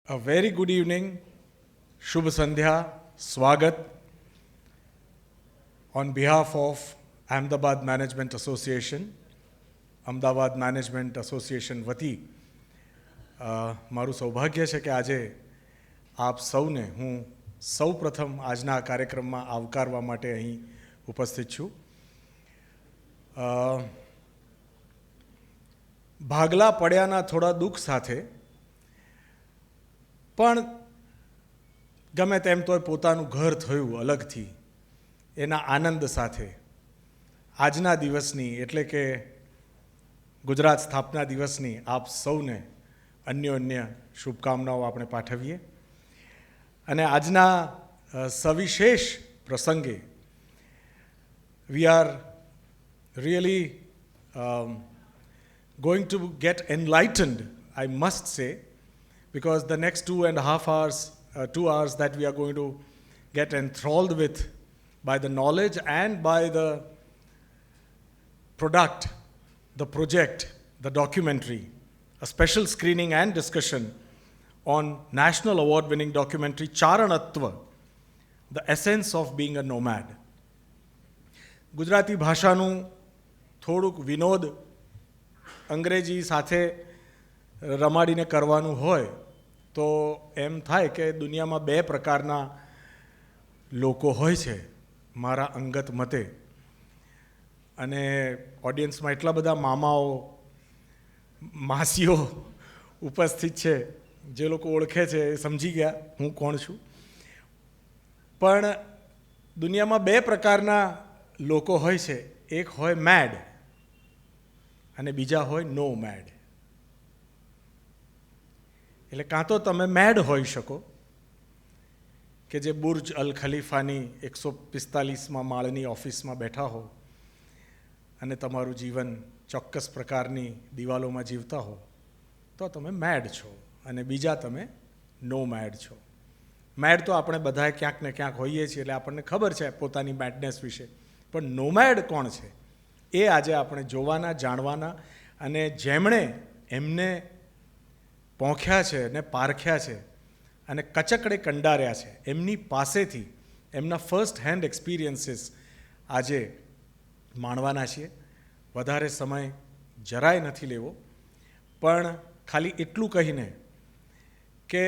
A very good evening, Shubh Sandhya, Swagat. On behalf of Ahmedabad Management Association, Ahmedabad management association વતી મારું સૌભાગ્ય છે કે આજે આપ સૌને હું સૌ પ્રથમ આજના કાર્યક્રમમાં આવકારવા માટે અહીં ઉપસ્થિત છું. ભાગલા પડ્યાના થોડા દુઃખ સાથે પણ ગમે તેમ તોય પોતાનું ઘર થયું અલગથી એના આનંદ સાથે આજના દિવસની એટલે કે ગુજરાત સ્થાપના દિવસની આપ સૌને અન્યોન્ય શુભકામનાઓ આપણે પાઠવીએ અને આજના સવિશેષ પ્રસંગે we are really going to get enlightened, I must say, because the next 2.5 hours, 2 hours that we are going to get enthralled with by the knowledge and by the product, the project, the documentary, a special screening and discussion on national award-winning documentary Charanatva, the essence of being a nomad. Gujarati ભાષાનું થોડુંક વિનોદ અંગ્રેજી સાથે રમાડીને કરવાનું હોય તો એમ થાય કે દુનિયામાં બે પ્રકારના લોકો હોય છે મારા અંગત મતે, અને ઓડિયન્સમાં એટલા બધા મામાઓ માસીઓ ઉપસ્થિત છે જે લોકો ઓળખે છે એ સમજી ગયા હું કોણ છું. પણ દુનિયામાં બે પ્રકારના લોકો હોય છે, એક હોય મેડ અને બીજા હોય નો મેડ. એટલે કાં તો તમે મેડ હોઈ શકો કે જે બુર્જ અલ ખલીફાની 145માં માળની ઓફિસમાં બેઠા હો અને તમારું જીવન ચોક્કસ પ્રકારની દિવાલોમાં જીવતા હો તો તમે મેડ છો, અને બીજા તમે નો મેડ છો. મેડ તો આપણે બધાએ ક્યાંક ને ક્યાંક હોઈએ છીએ એટલે આપણને ખબર છે પોતાની મેડનેસ વિશે, પણ નો મેડ કોણ છે એ આજે આપણે જોવાના, જાણવાના, અને જેમણે એમને પોંખ્યા છે ને પારખ્યા છે અને કચકડે કંડાર્યા છે એમની પાસેથી એમના ફર્સ્ટ હેન્ડ એક્સપિરિયન્સીસ આજે માણવાના છીએ. વધારે સમય જરાય નથી લેવો, પણ ખાલી એટલું કહીને કે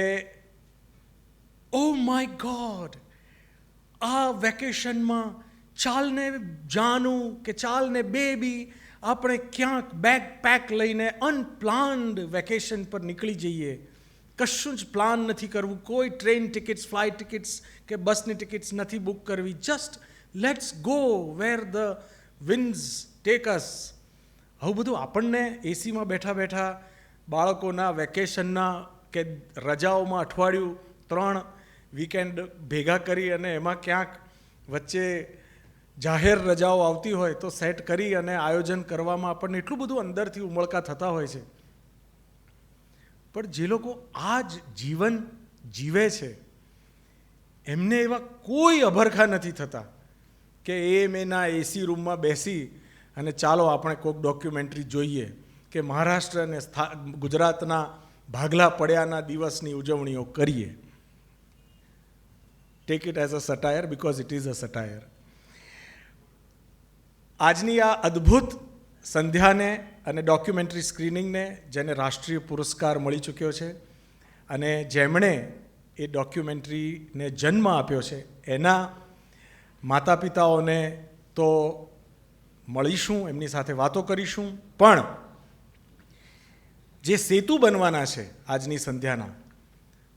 ઓ માય ગોડ, આ વેકેશનમાં ચાલને જાનું કે ચાલને બેબી આપણે ક્યાંક બેગ પેક લઈને અનપ્લાન્ડ વેકેશન પર નીકળી જઈએ. કશું જ પ્લાન નથી કરવું, કોઈ ટ્રેન ટિકિટ્સ, ફ્લાઇટ ટિકિટ્સ કે બસની ટિકિટ્સ નથી બુક કરવી. Just let's go where the winds take us. આવું બધું આપણને એસીમાં બેઠા બેઠા બાળકોના વેકેશનના કે રજાઓમાં અઠવાડિયું 3 વીકેન્ડ ભેગા કરી અને એમાં ક્યાંક વચ્ચે જાહેર રજાઓ આવતી હોય તો સેટ કરી અને આયોજન કરવામાં આપણને એટલું બધું અંદરથી ઉમળકા થતા હોય છે. પણ જે લોકો આ જ જીવન જીવે છે એમને એવા કોઈ અભરખા નથી થતા કે એના એસી રૂમમાં બેસી અને ચાલો આપણે કોઈક ડોક્યુમેન્ટરી જોઈએ કે મહારાષ્ટ્ર અને ગુજરાતના ભાગલા પડ્યાના દિવસની ઉજવણીઓ કરીએ. Take it as a satire because it is a satire. આજની આ અદ્ભુત સંધ્યાને અને ડોક્યુમેન્ટરી સ્ક્રીનિંગને જેને રાષ્ટ્રીય પુરસ્કાર મળી ચૂક્યો છે અને જેમણે એ ડોક્યુમેન્ટરીને જન્મ આપ્યો છે એના માતા પિતાઓને તો મળીશું, એમની સાથે વાતો કરીશું, પણ જે સેતુ બનવાના છે આજની સંધ્યાના,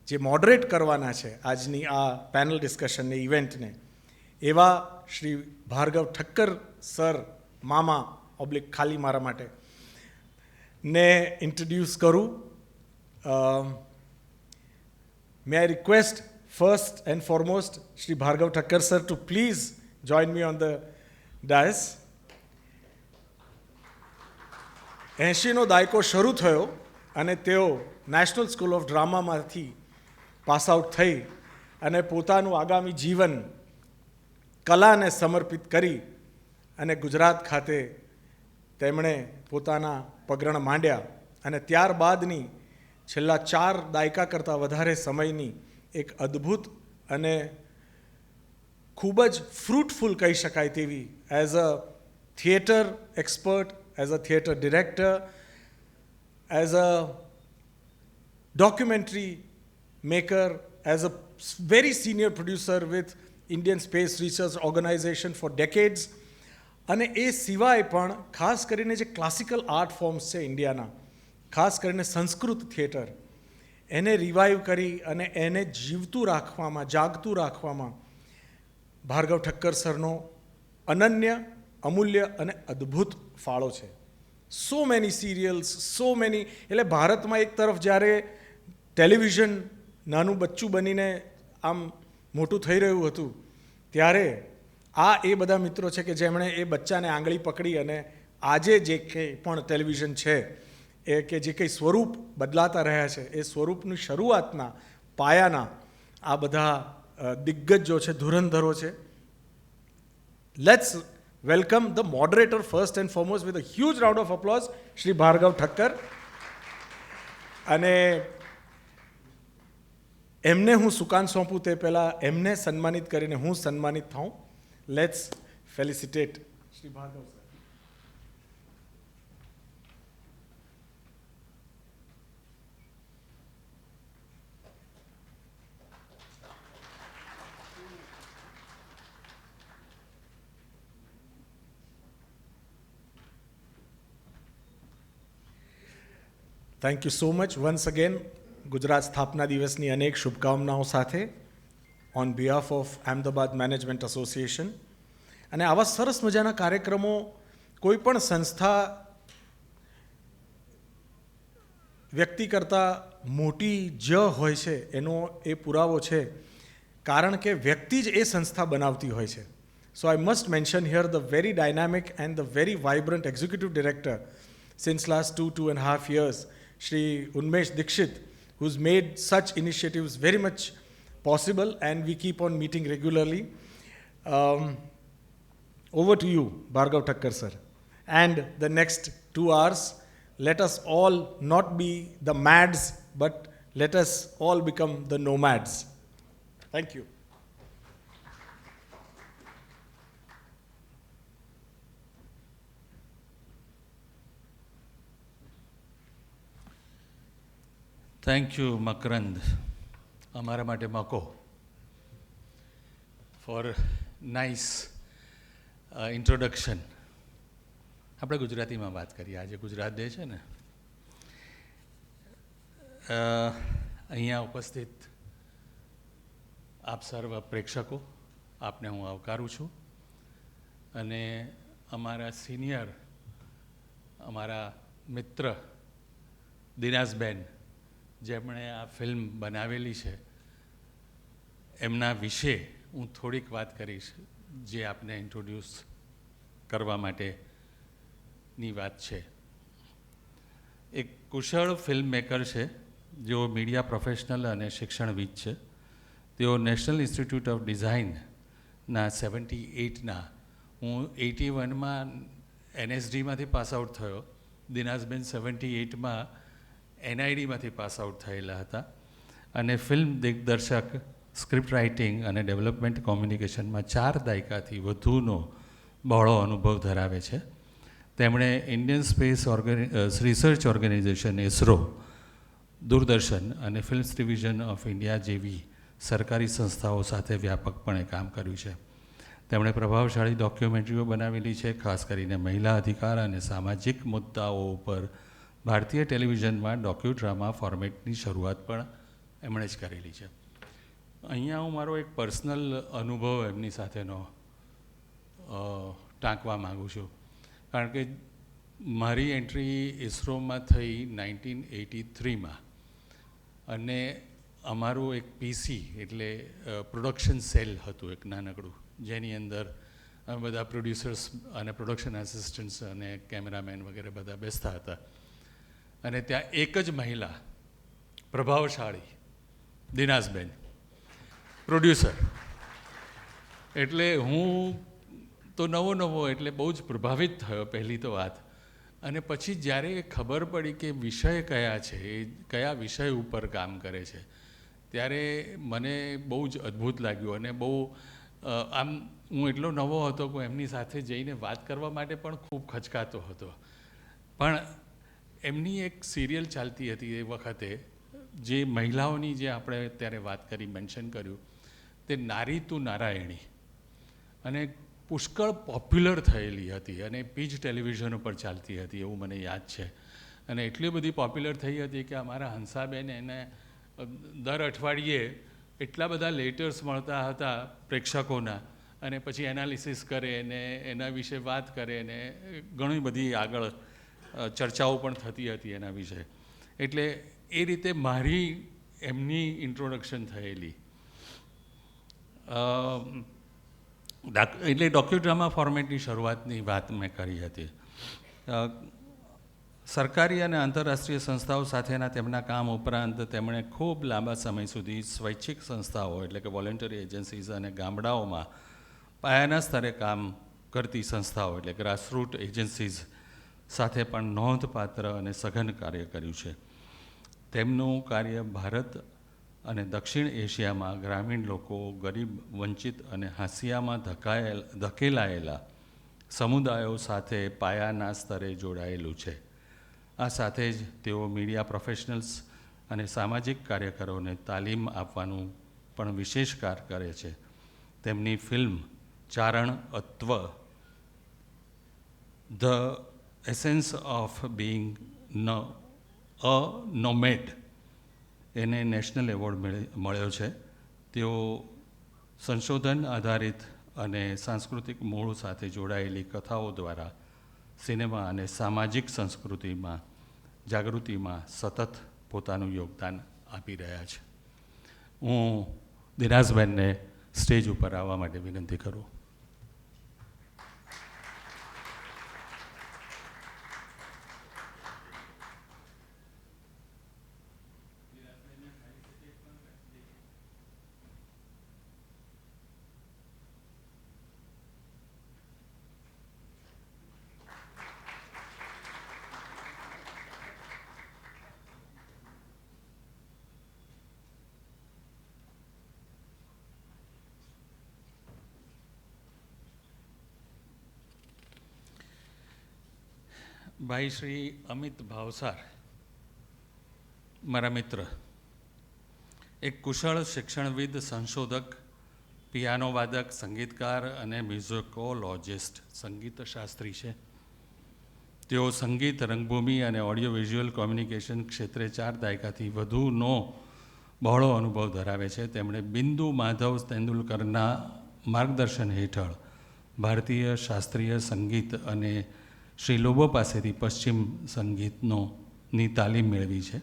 જે મોડરેટ કરવાના છે આજની આ પેનલ ડિસ્કશનને, ઇવેન્ટને, એવા શ્રી ભાર્ગવ ઠક્કર સર, મામા ઓબ્લિક ખાલી મારા માટે ને ઇન્ટ્રોડ્યુસ કરું. May I request first and foremost Shri Bhargav Thakkar sir to please join me on the dais. 80નો દાયકો શરૂ થયો અને તેઓ નેશનલ સ્કૂલ ઓફ ડ્રામામાંથી પાસ આઉટ થઈ અને પોતાનું આગામી જીવન કલાને સમર્પિત કરી અને ગુજરાત ખાતે તેમણે પોતાના પગરણ માંડ્યા અને ત્યારબાદની છેલ્લા 4 દાયકા કરતાં વધારે સમયની એક અદ્ભુત અને ખૂબ જ ફ્રૂટફુલ કહી શકાય તેવી as a theatre expert, as a theatre director, as a documentary maker, as a very senior producer with Indian Space Research Organization for decades. અને એ સિવાય પણ ખાસ કરીને જે ક્લાસિકલ આર્ટ ફોર્મ્સ છે ઇન્ડિયાના, ખાસ કરીને સંસ્કૃત થિયેટર, એને રિવાઇવ કરી અને એને જીવતું રાખવામાં, જાગતું રાખવામાં ભાર્ગવ ઠક્કર સરનો અનન્ય, અમૂલ્ય અને અદ્ભુત ફાળો છે. So many serials, so many, એટલે ભારતમાં એક તરફ જ્યારે ટેલિવિઝન નાનું બચ્ચું બનીને આમ મોટું થઈ રહ્યું હતું, ત્યારે આ એ બધા મિત્રો છે કે જેમણે એ બચ્ચાને આંગળી પકડી અને આજે જે કંઈ પણ ટેલિવિઝન છે એ કે જે કંઈ સ્વરૂપ બદલાતા રહ્યા છે એ સ્વરૂપની શરૂઆતના પાયાના આ બધા દિગ્ગજો છે, ધુરંધરો છે. Let's welcome the moderator first and foremost with a huge round of applause, Shri Bhargav Thakkar. અને એમને હું સુકાન સોંપું તે પહેલાં એમને સન્માનિત કરીને હું સન્માનિત થાઉં. Let's felicitate Shri Bhargav sir. Thank you so much once again. Gujarat સ્થાપના દિવસની અનેક શુભકામનાઓ સાથે on behalf of Ahmedabad management association. અને આવા સરસ મજાના કાર્યક્રમો કોઈ પણ સંસ્થા વ્યક્તિ કરતાં મોટી જ હોય છે એનો એ પુરાવો છે, કારણ કે વ્યક્તિ જ એ સંસ્થા બનાવતી હોય છે. So I must mention here the very dynamic and the very vibrant executive director since last 2.5 years, Shri Unmesh Dikshit, who's made such initiatives very much possible, and we keep on meeting regularly. Over to you, Bhargav Thakkar sir. And the next 2 hours, let us all not be the mads, but let us all become the nomads. Thank you. Thank you Makarand, અમારા માટે Mako four nice introduction. આપણે ગુજરાતીમાં વાત કરીએ, આજે Gujarat day છે ને. અહીંયા ઉપસ્થિત આપ સર્વ પ્રેક્ષકો, આપને હું આવકારું છું. અને અમારા સિનિયર, અમારા મિત્ર દિનાજબેન, જેમણે આ ફિલ્મ બનાવેલી છે, એમના વિશે હું થોડીક વાત કરીશ, જે આપને ઇન્ટ્રોડ્યુસ કરવા માટેની વાત છે. એક કુશળ ફિલ્મ મેકર છે, જેઓ મીડિયા પ્રોફેશનલ અને શિક્ષણવિદ છે. તેઓ નેશનલ ઇન્સ્ટિટ્યૂટ ઓફ ડિઝાઇનના 78ના, હું 81માં NSDમાંથી પાસ આઉટ થયો. દિનાજબેન 78માં NIDમાંથી પાસ આઉટ થયેલા હતા. અને ફિલ્મ દિગ્દર્શક, સ્ક્રિપ્ટ રાઇટિંગ અને ડેવલપમેન્ટ કોમ્યુનિકેશનમાં 4 દાયકાથી વધુનો બહોળો અનુભવ ધરાવે છે. તેમણે Indian space research organisation ISRO, Doordarshan અને ફિલ્મ્સ ડિવિઝન ઓફ ઇન્ડિયા જેવી સરકારી સંસ્થાઓ સાથે વ્યાપકપણે કામ કર્યું છે. તેમણે પ્રભાવશાળી ડોક્યુમેન્ટરીઓ બનાવેલી છે, ખાસ કરીને મહિલા અધિકાર અને સામાજિક મુદ્દાઓ ઉપર ભારતીય ટેલિવિઝનમાં ડોક્યુડ્રામા ફોર્મેટની શરૂઆત પણ એમણે જ કરેલી છે. અહીંયા હું મારો એક પર્સનલ અનુભવ એમની સાથેનો ટાંકવા માગું છું, કારણ કે મારી એન્ટ્રી ISROમાં થઈ 1983માં. અને અમારું એક PC એટલે પ્રોડક્શન સેલ હતું, એક નાનકડું, જેની અંદર અમે બધા પ્રોડ્યુસર્સ અને પ્રોડક્શન આસિસ્ટન્ટ્સ અને કેમેરામેન વગેરે બધા બેસતા હતા. અને ત્યાં એક જ મહિલા, પ્રભાવશાળી દિનાજબેન, પ્રોડ્યુસર. એટલે હું તો નવો એટલે બહુ જ પ્રભાવિત થયો પહેલી તો વાત. અને પછી જ્યારે એ ખબર પડી કે વિષય કયા છે, એ કયા વિષય ઉપર કામ કરે છે, ત્યારે મને બહુ જ અદ્ભુત લાગ્યું. અને બહુ આમ હું એટલો નવો હતો કે એમની સાથે જઈને વાત કરવા માટે પણ ખૂબ ખચકાતો હતો. પણ એમની એક સિરિયલ ચાલતી હતી એ વખતે, જે મહિલાઓની જે આપણે અત્યારે વાત કરી, મેન્શન કર્યું, તે નારી તું નારાયણી, અને પુષ્કળ પોપ્યુલર થયેલી હતી અને પીજ ટેલિવિઝન ઉપર ચાલતી હતી એવું મને યાદ છે. અને એટલી બધી પોપ્યુલર થઈ હતી કે અમારા હંસાબેન એને દર અઠવાડિયે એટલા બધા લેટર્સ મળતા હતા પ્રેક્ષકોના, અને પછી એનાલિસિસ કરે ને એના વિશે વાત કરે ને ઘણી બધી આગળ ચર્ચાઓ પણ થતી હતી એના વિશે. એટલે એ રીતે મારી એમની ઇન્ટ્રોડક્શન થયેલી. એટલે ડોક્યુડ્રામા ફોર્મેટની શરૂઆતની વાત મેં કરી હતી. સરકારી અને આંતરરાષ્ટ્રીય સંસ્થાઓ સાથેના તેમના કામ ઉપરાંત તેમણે ખૂબ લાંબા સમય સુધી સ્વૈચ્છિક સંસ્થાઓ એટલે કે વોલેન્ટરી એજન્સીઝ અને ગામડાઓમાં પાયાના સ્તરે કામ કરતી સંસ્થાઓ એટલે ગ્રાસરૂટ એજન્સીઝ સાથે પણ નોંધપાત્ર અને સઘન કાર્ય કર્યું છે. તેમનું કાર્ય ભારત અને દક્ષિણ એશિયામાં ગ્રામીણ લોકો, ગરીબ, વંચિત અને હાંસિયામાં ધકેલાયેલા સમુદાયો સાથે પાયાના સ્તરે જોડાયેલું છે. આ સાથે જ તેઓ મીડિયા પ્રોફેશનલ્સ અને સામાજિક કાર્યકરોને તાલીમ આપવાનું પણ વિશેષ કાર્ય કરે છે. તેમની film Charanatva, the essence of being a nomad, એને નેશનલ એવોર્ડ મળ્યો છે. તેઓ સંશોધન આધારિત અને સાંસ્કૃતિક મૂળ સાથે જોડાયેલી કથાઓ દ્વારા સિનેમા અને સામાજિક જાગૃતિમાં સતત પોતાનું યોગદાન આપી રહ્યા છે. હું દિનાસબેનને સ્ટેજ ઉપર આવવા માટે વિનંતી કરું. ભાઈ શ્રી અમિત ભાવસાર, મારા મિત્ર, એક કુશળ શિક્ષણવિદ, સંશોધક, પિયાનો વાદક, સંગીતકાર અને મ્યુઝિકોલોજિસ્ટ, સંગીત શાસ્ત્રી છે. તેઓ સંગીત, રંગભૂમિ અને ઓડિયો વિઝ્યુઅલ કોમ્યુનિકેશન ક્ષેત્રે 4 દાયકાથી વધુનો બહોળો અનુભવ ધરાવે છે. તેમણે બિંદુ માધવ તેંડુલકરના માર્ગદર્શન હેઠળ ભારતીય શાસ્ત્રીય સંગીત અને શ્રી લોબો પાસેથી પશ્ચિમ સંગીતની તાલીમ મેળવી છે.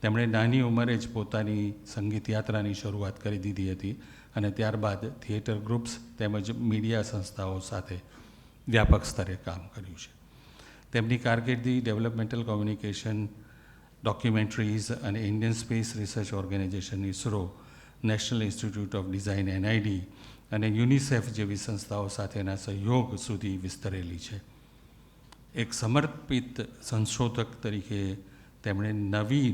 તેમણે નાની ઉંમરે જ પોતાની સંગીત યાત્રાની શરૂઆત કરી દીધી હતી અને ત્યારબાદ થિયેટર ગ્રુપ્સ તેમજ મીડિયા સંસ્થાઓ સાથે વ્યાપક સ્તરે કામ કર્યું છે. તેમની કારકિર્દી ડેવલપમેન્ટલ કોમ્યુનિકેશન, ડોક્યુમેન્ટરીઝ અને Indian space research organisation ISRO, national institute of design NID અને યુનિસેફ જેવી સંસ્થાઓ સાથેના સહયોગ સુધી વિસ્તરેલી છે. એક સમર્પિત સંશોધક તરીકે તેમણે નવી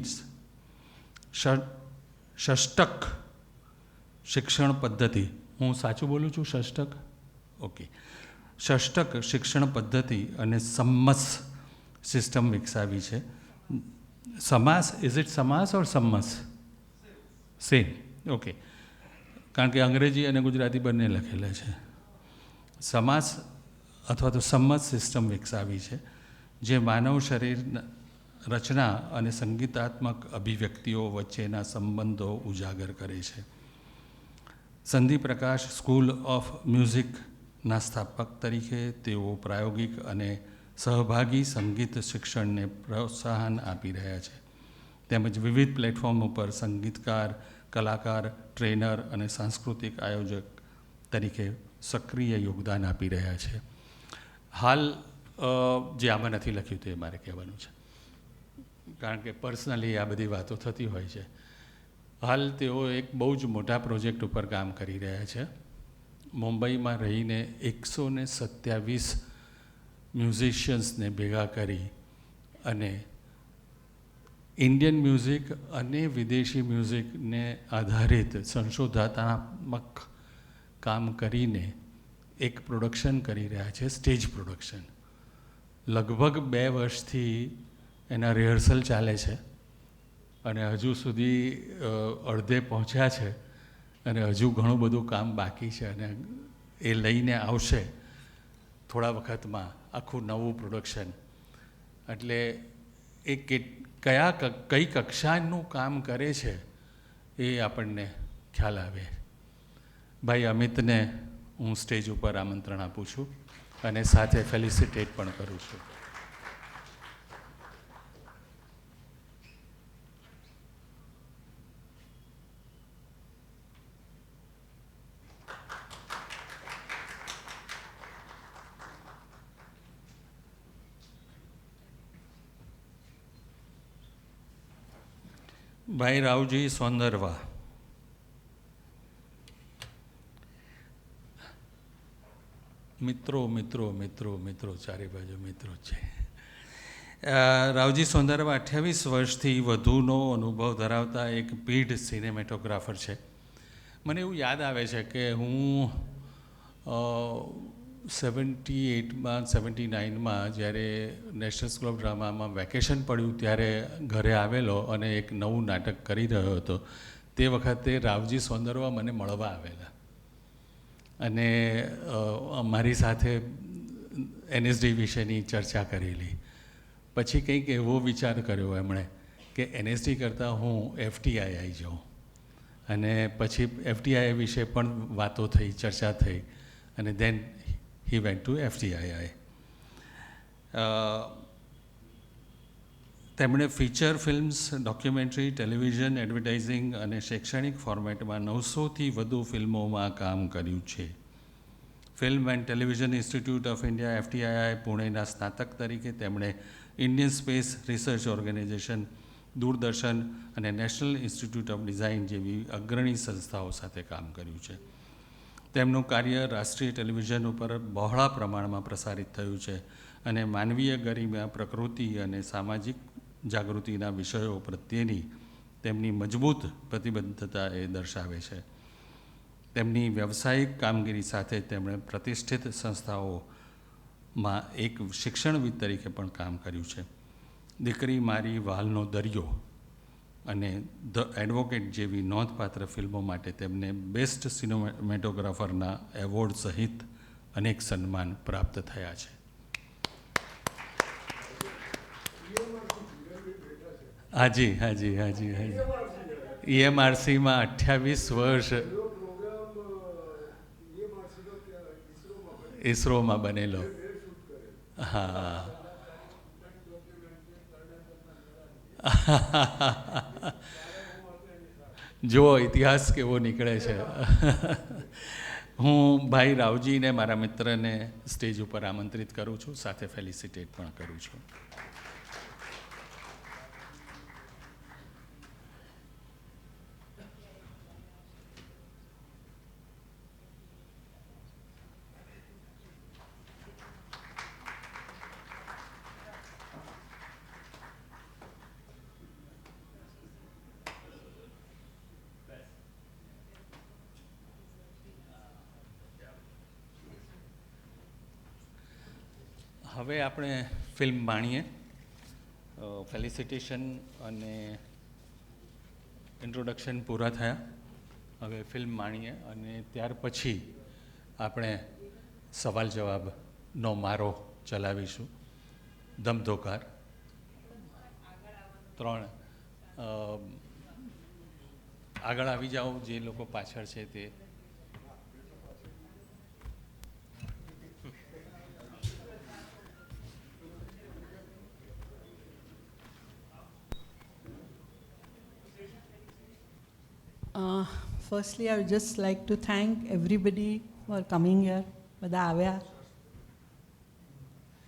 ષષ્ટક શિક્ષણ પદ્ધતિ, હું સાચું બોલું છું? ષષ્ટક? ઓકે. ષષ્ટક શિક્ષણ પદ્ધતિ અને સમ્મસ સિસ્ટમ વિકસાવી છે. સમાસ, ઇઝ ઇટ સમાસ ઓર સમ્મસ? સેમ. ઓકે. કારણ કે અંગ્રેજી અને ગુજરાતી બંને લખેલા છે. સમાસ અથવા તો સમ્મત સિસ્ટમ વિકસાવી છે, જે માનવ શરીર રચના અને સંગીતાત્મક અભિવ્યક્તિઓ વચ્ચેના સંબંધો ઉજાગર કરે છે. સંધિ પ્રકાશ સ્કૂલ ઓફ મ્યુઝિકના સ્થાપક તરીકે તેઓ પ્રાયોગિક અને સહભાગી સંગીત શિક્ષણને પ્રોત્સાહન આપી રહ્યા છે, તેમજ વિવિધ પ્લેટફોર્મ ઉપર સંગીતકાર, કલાકાર, ટ્રેનર અને સાંસ્કૃતિક આયોજક તરીકે સક્રિય યોગદાન આપી રહ્યા છે. હાલ જે આમાં નથી લખ્યું તે મારે કહેવાનું છે, કારણ કે પર્સનલી આ બધી વાતો થતી હોય છે. હાલ તેઓ એક બહુ જ મોટા પ્રોજેક્ટ ઉપર કામ કરી રહ્યા છે. મુંબઈમાં રહીને 127 મ્યુઝિશિયન્સને ભેગા કરી અને ઇન્ડિયન મ્યુઝિક અને વિદેશી મ્યુઝિકને આધારિત સંશોધનાત્મક કામ કરીને એક પ્રોડક્શન કરી રહ્યા છે, સ્ટેજ પ્રોડક્શન. લગભગ 2 વર્ષથી એના રિહર્સલ ચાલે છે અને હજુ સુધી અડધે પહોંચ્યા છે અને હજુ ઘણું બધું કામ બાકી છે અને એ લઈને આવશે થોડા વખતમાં આખું નવું પ્રોડક્શન. એટલે એ કઈ કક્ષાનું કામ કરે છે એ આપણને ખ્યાલ આવે. ભાઈ અમિતને હું સ્ટેજ ઉપર આમંત્રણ આપું છું અને સાથે ફેલિસિટેટ પણ કરું છું. ભાઈ રાવજી સોંદરવા. મિત્રો મિત્રો મિત્રો મિત્રો ચારે બાજુ મિત્રો છે. રાવજી સોંદરવા 28 વર્ષથી વધુનો અનુભવ ધરાવતા એક પીઢ સિનેમેટોગ્રાફર છે. મને એવું યાદ આવે છે કે હું 78માં 79માં જ્યારે નેશનલ સ્કૂલ ઓફ ડ્રામામાં વેકેશન પડ્યું ત્યારે ઘરે આવેલો અને એક નવું નાટક કરી રહ્યો હતો. તે વખતે રાવજી સોંદરવા મને મળવા આવેલા અને મારી સાથે NSD વિશેની ચર્ચા કરેલી. પછી કંઈક એવો વિચાર કર્યો એમણે કે NSD કરતાં હું FTI આવી જાઉં અને પછી FTI વિશે પણ વાતો થઈ, ચર્ચા થઈ અને then he went to FTII. તેમણે feature films, documentary, television, advertising અને શૈક્ષણિક ફોર્મેટમાં 900થી વધુ ફિલ્મોમાં કામ કર્યું છે. Film and television institute of India FTII પુણેના સ્નાતક તરીકે તેમણે Indian space research organisation, Doordarshan અને નેશનલ ઇન્સ્ટિટ્યૂટ ઓફ ડિઝાઇન જેવી અગ્રણી સંસ્થાઓ સાથે કામ કર્યું છે. તેમનું કાર્ય રાષ્ટ્રીય ટેલિવિઝન ઉપર બહોળા પ્રમાણમાં પ્રસારિત થયું છે અને માનવીય ગરિમા, પ્રકૃતિ અને સામાજિક જાગૃતિના વિષયો પ્રત્યેની તેમની મજબૂત પ્રતિબદ્ધતા એ દર્શાવે છે. તેમની વ્યવસાયિક કામગીરી સાથે તેમણે પ્રતિષ્ઠિત સંસ્થાઓમાં એક શિક્ષણવિદ તરીકે પણ કામ કર્યું છે. દીકરી મારી વહાલનો દરિયો અને ધ એડવોકેટ જેવી નોંધપાત્ર ફિલ્મો માટે તેમને બેસ્ટ સિનેમેટોગ્રાફરના એવોર્ડ સહિત અનેક સન્માન પ્રાપ્ત થયા છે. હાજી હાજી હાજી હાજી EMRCમાં 28 વર્ષ ઇસરોમાં બનેલો. હા જુઓ ઇતિહાસ કેવો નીકળે છે. હું ભાઈ રાવજીને, મારા મિત્રને સ્ટેજ ઉપર આમંત્રિત કરું છું, સાથે ફેલિસિટેટ પણ કરું છું. હવે આપણે ફિલ્મ માણીએ. ફેલિસિટેશન અને ઇન્ટ્રોડક્શન પૂરા થયા. હવે ફિલ્મ માણીએ અને ત્યાર પછી આપણે સવાલ જવાબનો મારો ચલાવીશું. ધમધોકાર 3 આગળ આવી જાઓ, જે લોકો પાછળ છે તે. Firstly, I would just like to thank everybody for coming here. બધા આવ્યા,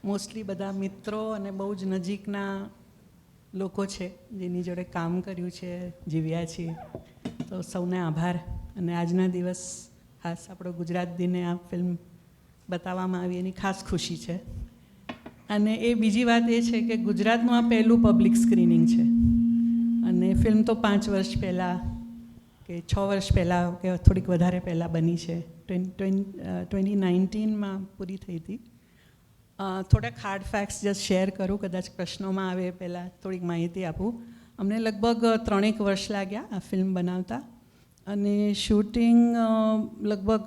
મોસ્ટલી બધા મિત્રો અને બહુ જ નજીકના લોકો છે જેની જોડે કામ કર્યું છે, જીવ્યા છીએ. તો સૌને આભાર. અને આજના દિવસ ખાસ આપણો ગુજરાત દિને આ ફિલ્મ બતાવવામાં આવી એની ખાસ ખુશી છે. અને એ બીજી વાત એ છે કે ગુજરાતનું આ પહેલું પબ્લિક સ્ક્રીનિંગ છે અને ફિલ્મ તો 5 વર્ષ પહેલાં કે 6 વર્ષ પહેલાં કે થોડીક વધારે પહેલાં બની છે. 2019માં પૂરી થઈ હતી. થોડાક હાર્ડ ફેક્ટ્સ જસ્ટ શેર કરું, કદાચ પ્રશ્નોમાં આવે એ પહેલાં થોડીક માહિતી આપું. અમને લગભગ 3 વર્ષ લાગ્યા આ ફિલ્મ બનાવતા અને શૂટિંગ લગભગ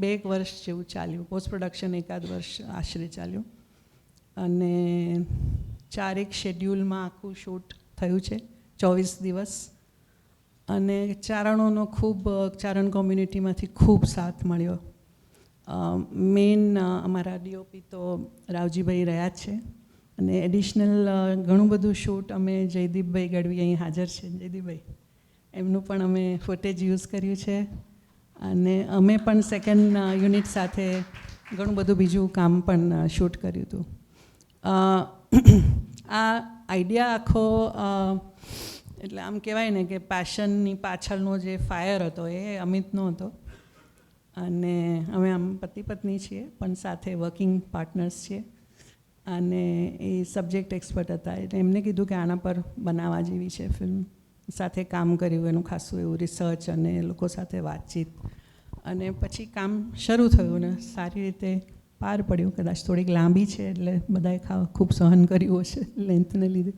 2 વર્ષ જેવું ચાલ્યું. પોસ્ટ પ્રોડક્શન 1 વર્ષ આશરે ચાલ્યું અને 4 શેડ્યુલમાં આખું શૂટ થયું છે, 24 દિવસ. અને ચારણોનો ચારણ કોમ્યુનિટીમાંથી ખૂબ સાથ મળ્યો. મેઇન અમારા ડીઓપી તો રાવજીભાઈ રહ્યા જ છે અને એડિશનલ ઘણું બધું શૂટ અમે જયદીપભાઈ ગઢવી અહીં હાજર છે, જયદીપભાઈ એમનું પણ અમે ફૂટેજ યુઝ કર્યું છે અને અમે પણ સેકન્ડ યુનિટ સાથે ઘણું બધું બીજું કામ પણ શૂટ કર્યું હતું. આ આઈડિયા આખો એટલે આમ કહેવાય ને કે પેશનની પાછળનો જે ફાયર હતો એ અમિતનો હતો અને અમે આમ પતિ પત્ની છીએ પણ સાથે વર્કિંગ પાર્ટનર્સ છીએ અને એ સબ્જેક્ટ એક્સપર્ટ હતા એટલે એમને કીધું કે આના પર બનાવવા જેવી છે ફિલ્મ. સાથે કામ કર્યું, એનું ખાસું એવું રિસર્ચ અને લોકો સાથે વાતચીત અને પછી કામ શરૂ થયું ને સારી રીતે પાર પડ્યું. કદાચ થોડીક લાંબી છે એટલે બધાએ ખૂબ સહન કર્યું હશે લેન્થને લીધે,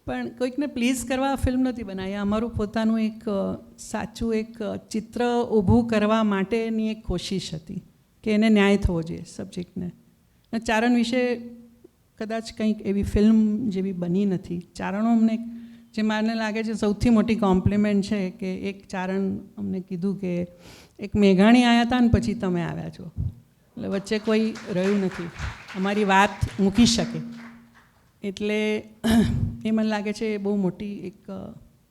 પણ કોઈકને પ્લીઝ કરવા ફિલ્મ નથી બનાવી. અમારું પોતાનું એક સાચું એક ચિત્ર ઊભું કરવા માટેની એક કોશિશ હતી કે એને ન્યાય થવો જોઈએ સબ્જેક્ટને. ચારણ વિશે કદાચ કંઈક એવી ફિલ્મ જેવી બની નથી. ચારણો અમને જે મને લાગે છે સૌથી મોટી કોમ્પ્લિમેન્ટ છે કે એક ચારણ અમને કીધું કે એક મેઘાણી આવ્યા હતા ને પછી તમે આવ્યા છો, એટલે વચ્ચે કોઈ રહ્યું નથી અમારી વાત મૂકી શકે. એટલે એ મને લાગે છે એ બહુ મોટી એક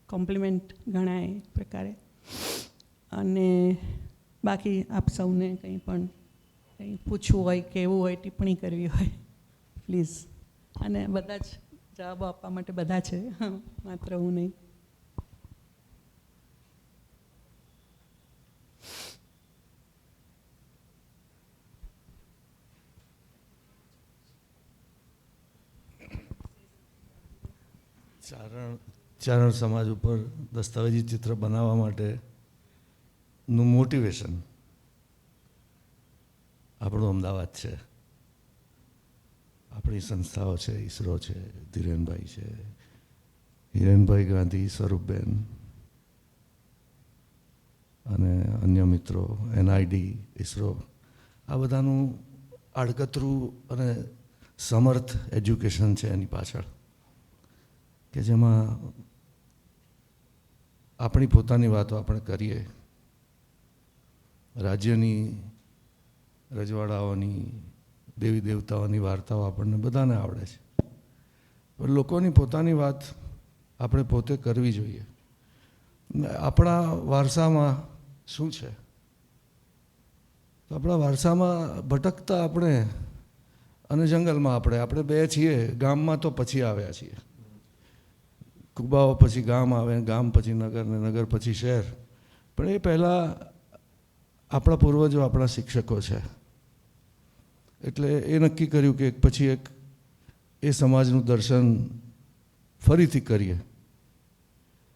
કોમ્પ્લિમેન્ટ ગણાય એક પ્રકારે. અને બાકી આપ સૌને કંઈ પણ કંઈ પૂછવું હોય, કહેવું હોય, ટિપ્પણી કરવી હોય પ્લીઝ. અને બધા જ જવાબો આપવા માટે બધા છે, માત્ર હું નહીં. ચારણ સમાજ ઉપર દસ્તાવેજી ચિત્ર બનાવવા માટેનું મોટિવેશન આપણું અમદાવાદ છે, આપણી સંસ્થાઓ છે, ઈસરો છે, ધીરેનભાઈ છે, હિરેનભાઈ ગાંધી, સ્વરૂપબેન અને અન્ય મિત્રો, એનઆઈડી, ઈસરો, આ બધાનું આડકતરું અને સમર્થ એજ્યુકેશન છે એની પાછળ, કે જેમાં આપણી પોતાની વાતો આપણે કરીએ, રાજ્યની, રજવાડાઓની, દેવી દેવતાઓની વાર્તાઓ આપણને બધાને આવડે છે, પણ લોકોની પોતાની વાત આપણે પોતે કરવી જોઈએ. આપણા વારસામાં શું છે, તો આપણા વારસામાં ભટકતા આપણે અને જંગલમાં આપણે બે છીએ. ગામમાં તો પછી આવ્યા છીએ, કુબાઓ પછી ગામ આવે, ગામ પછી નગર ને નગર પછી શહેર, પણ એ પહેલાં આપણા પૂર્વજો આપણા શિક્ષકો છે. એટલે એ નક્કી કર્યું કે એક પછી એક એ સમાજનું દર્શન ફરીથી કરીએ.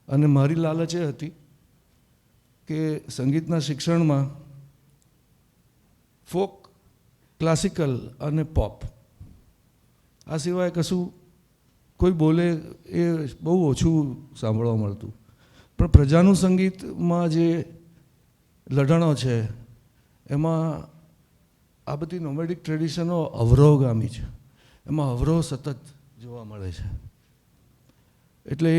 અને મારી લાલચ એ હતી કે સંગીતના શિક્ષણમાં ફોક, ક્લાસિકલ અને પોપ, આ સિવાય કશું કોઈ બોલે એ બહુ ઓછું સાંભળવા મળતું. પણ પ્રજાનું સંગીતમાં જે લઢણો છે એમાં આ બધી નોમેડિક ટ્રેડિશનો અવરોહગામી છે, એમાં અવરોહ સતત જોવા મળે છે. એટલે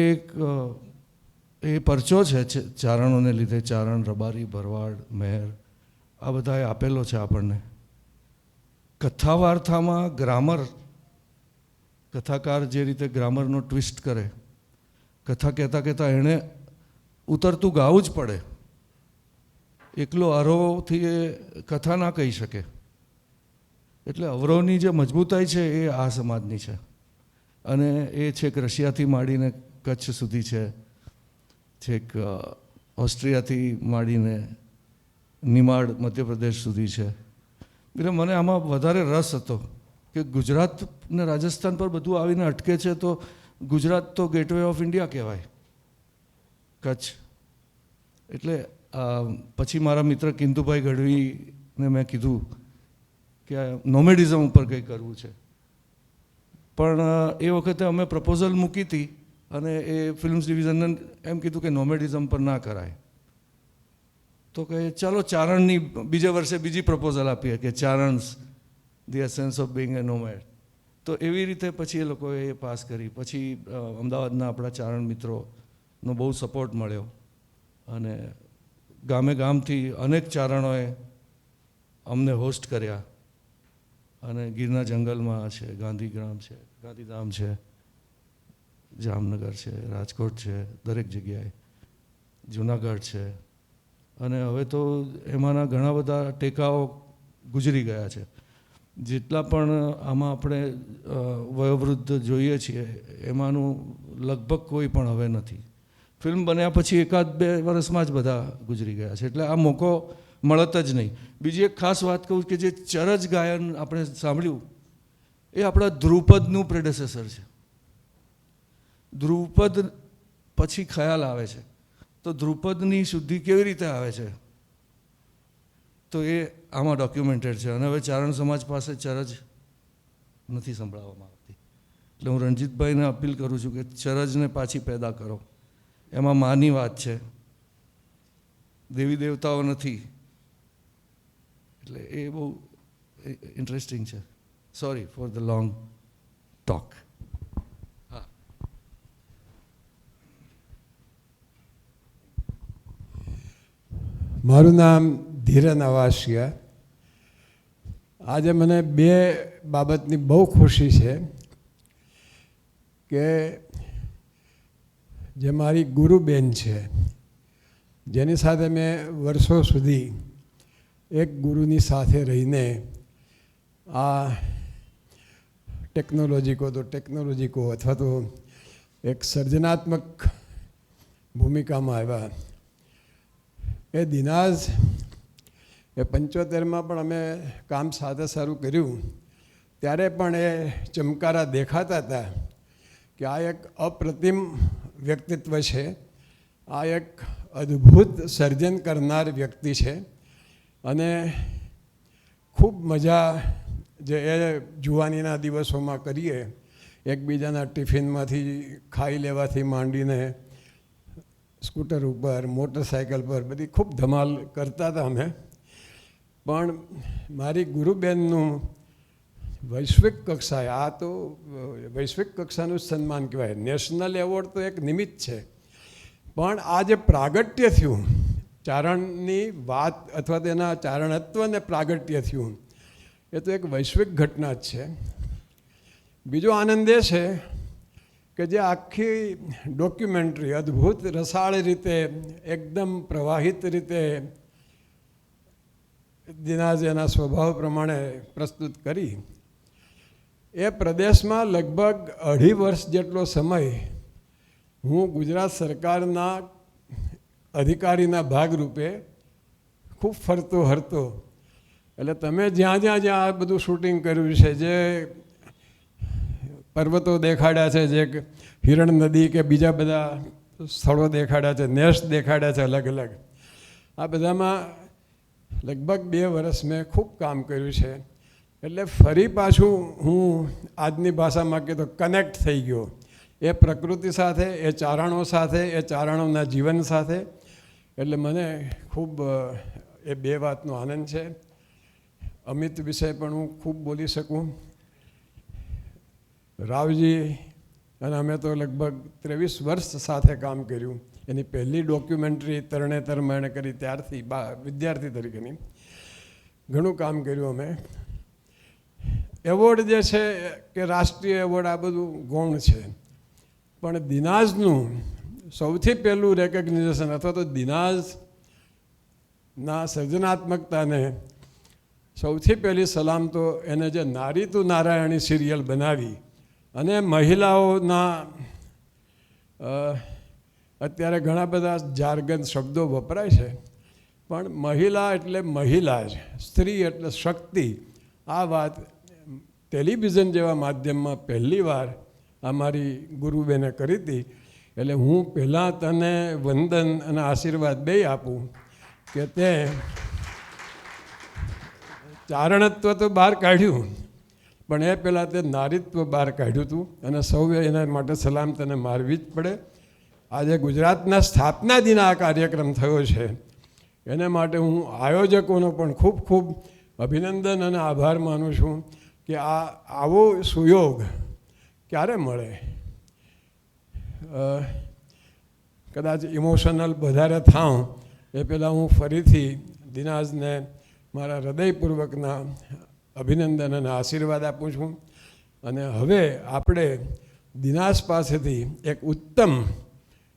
એ પરચો છે ચારણોને લીધે. ચારણ, રબારી, ભરવાડ, મહેર, આ બધાએ આપેલો છે આપણને. કથા વાર્તામાં ગ્રામર, કથાકાર જે રીતે ગ્રામરનો ટ્વિસ્ટ કરે, કથા કહેતા કહેતા એણે ઉતરતું ગાવું જ પડે, એકલો આરોહથી એ કથા ના કહી શકે. એટલે અવરોહની જે મજબૂતાઈ છે એ આ સમાજની છે અને એ છેક રશિયાથી માંડીને કચ્છ સુધી છે, છેક ઓસ્ટ્રિયાથી માંડીને નિમાડ મધ્યપ્રદેશ સુધી છે. એટલે મને આમાં વધારે રસ હતો કે ગુજરાત ને રાજસ્થાન પર બધું આવીને અટકે છે, તો ગુજરાત તો ગેટવે ઓફ ઇન્ડિયા કહેવાય, કચ્છ. એટલે પછી મારા મિત્ર કિંતુભાઈ ગઢવીને મેં કીધું કે નોમેડિઝમ ઉપર કંઈ કરવું છે. પણ એ વખતે અમે પ્રપોઝલ મૂકી હતી અને એ ફિલ્મ્સ ડિવિઝનને એમ કીધું કે નોમેડિઝમ પર ના કરાય. તો કહે ચાલો ચારણની બીજા વર્ષે બીજી પ્રપોઝલ આપીએ કે ચારણ્સ ધી એસેન્સ ઓફ બિંગ એ નોમેડ. તો એવી રીતે પછી એ લોકોએ એ પાસ કરી. પછી અમદાવાદના આપણા ચારણ મિત્રોનો બહુ સપોર્ટ મળ્યો અને ગામે ગામથી અનેક ચારણોએ અમને હોસ્ટ કર્યા. અને ગીરના જંગલમાં છે, ગાંધીગ્રામ છે, ગાંધીધામ છે, જામનગર છે, રાજકોટ છે, દરેક જગ્યાએ, જુનાગઢ છે. અને હવે તો એમાંના ઘણા બધા ટેકાઓ ગુજરી ગયા છે. જેટલા પણ આમાં આપણે વયોવૃદ્ધ જોઈએ છીએ એમાંનું લગભગ કોઈ પણ હવે નથી. ફિલ્મ બન્યા પછી 1-2 વર્ષમાં જ બધા ગુજરી ગયા છે. એટલે આ મોકો મળત જ નહીં. બીજી એક ખાસ વાત કહું કે જે ચરજ ગાયન આપણે સાંભળ્યું એ આપણા ધ્રુપદનું પ્રેડેસેસર છે. ધ્રુપદ પછી ખ્યાલ આવે છે. તો ધ્રુપદની શુદ્ધિ કેવી રીતે આવે છે તો એ આમાં ડોક્યુમેન્ટેડ છે. અને હવે ચારણ સમાજ પાસે ચરજ નથી સંભળાવવામાં આવતી. એટલે હું રણજીતભાઈને અપીલ કરું છું કે ચરજને પાછી પેદા કરો. એમાં માની વાત છે, દેવી દેવતાઓ નથી. એટલે એ બહુ ઇન્ટરેસ્ટિંગ છે. Sorry for the long talk. મારું નામ ધીરન અવાસિયા. આજે મને 2 બાબતની બહુ ખુશી છે કે જે મારી ગુરુબેન છે, જેની સાથે મેં વર્ષો સુધી એક ગુરુની સાથે રહીને આ ટેકનોલોજી કો અથવા તો એક સર્જનાત્મક ભૂમિકામાં આવ્યા. એ દિનાજ એ 75માં પણ અમે કામ સાથે શરૂ કર્યું ત્યારે પણ એ ચમકારા દેખાતા હતા કે આ એક અપ્રતિમ વ્યક્તિત્વ છે, આ એક અદ્ભુત સર્જન કરનાર વ્યક્તિ છે. અને ખૂબ મજા જે એ જુવાનીના દિવસોમાં કરીએ, એકબીજાના ટિફિનમાંથી ખાઈ લેવાથી માંડીને સ્કૂટર ઉપર, મોટરસાઇકલ પર બધી ખૂબ ધમાલ કરતા હતા અમે. પણ મારી ગુરુબેનનું વૈશ્વિક કક્ષાએ, આ તો વૈશ્વિક કક્ષાનું સન્માન કહેવાય. નેશનલ એવોર્ડ તો એક નિમિત્ત છે, પણ આ જે પ્રાગટ્ય થયું ચારણની વાત અથવા તેના ચારણત્વને પ્રાગટ્ય થયું એ તો એક વૈશ્વિક ઘટના જ છે. બીજો આનંદ એ છે કે જે આખી ડોક્યુમેન્ટરી અદ્ભુત રસાળ રીતે, એકદમ પ્રવાહિત રીતે દિનાજ એના સ્વભાવ પ્રમાણે પ્રસ્તુત કરી, એ પ્રદેશમાં લગભગ 2.5 વર્ષ જેટલો સમય હું ગુજરાત સરકારના અધિકારીના ભાગરૂપે ખૂબ ફરતો હરતો. એટલે તમે જ્યાં આ બધું શૂટિંગ કર્યું છે, જે પર્વતો દેખાડ્યા છે, જે હિરણ નદી કે બીજા બધા સ્થળો દેખાડ્યા છે, નેસ્ટ દેખાડ્યા છે અલગ અલગ, આ બધામાં લગભગ 2 વર્ષ મેં ખૂબ કામ કર્યું છે. એટલે ફરી પાછું હું આજની ભાષામાં કહે તો કનેક્ટ થઈ ગયો એ પ્રકૃતિ સાથે, એ ચારણો સાથે, એ ચારણોના જીવન સાથે. એટલે મને ખૂબ એ 2 વાતનો આનંદ છે. અમિત વિશે પણ હું ખૂબ બોલી શકું. રાવજી અને અમે તો લગભગ 23 વર્ષ સાથે કામ કર્યું. એની પહેલી ડોક્યુમેન્ટરી તરણેતરમાં એણે કરી ત્યારથી વિદ્યાર્થી તરીકેની ઘણું કામ કર્યું અમે. એવોર્ડ જે છે કે રાષ્ટ્રીય એવોર્ડ આ બધું ગૌણ છે, પણ દિનાજનું સૌથી પહેલું રેકગ્નિઝેશન અથવા તો દિનાજના સર્જનાત્મકતાને સૌથી પહેલી સલામ તો એને જે નારી તું નારાયણી સિરિયલ બનાવી અને મહિલાઓના અત્યારે ઘણા બધા જાર્ગન શબ્દો વપરાય છે, પણ મહિલા એટલે મહિલા જ, સ્ત્રી એટલે શક્તિ. આ વાત ટેલિવિઝન જેવા માધ્યમમાં પહેલીવાર આ મારી ગુરુબેને કરી હતી. એટલે હું પહેલાં તને વંદન અને આશીર્વાદ બેય આપું કે તે ચારણત્વ તો બહાર કાઢ્યું, પણ એ પહેલાં તે નારીત્વ બહાર કાઢ્યું હતું, અને સૌએ એના માટે સલામ તને મારવી જ પડે. આજે ગુજરાતના સ્થાપના દિને આ કાર્યક્રમ થયો છે, એને માટે હું આયોજકોનો પણ ખૂબ ખૂબ અભિનંદન અને આભાર માનું છું કે આવો સુયોગ ક્યારે મળે. કદાચ ઇમોશનલ વધારે થાઉં એ પહેલાં હું ફરીથી દિનાજને મારા હૃદયપૂર્વકના અભિનંદન અને આશીર્વાદ આપું છું. અને હવે આપણે દિનાજ પાસેથી એક ઉત્તમ,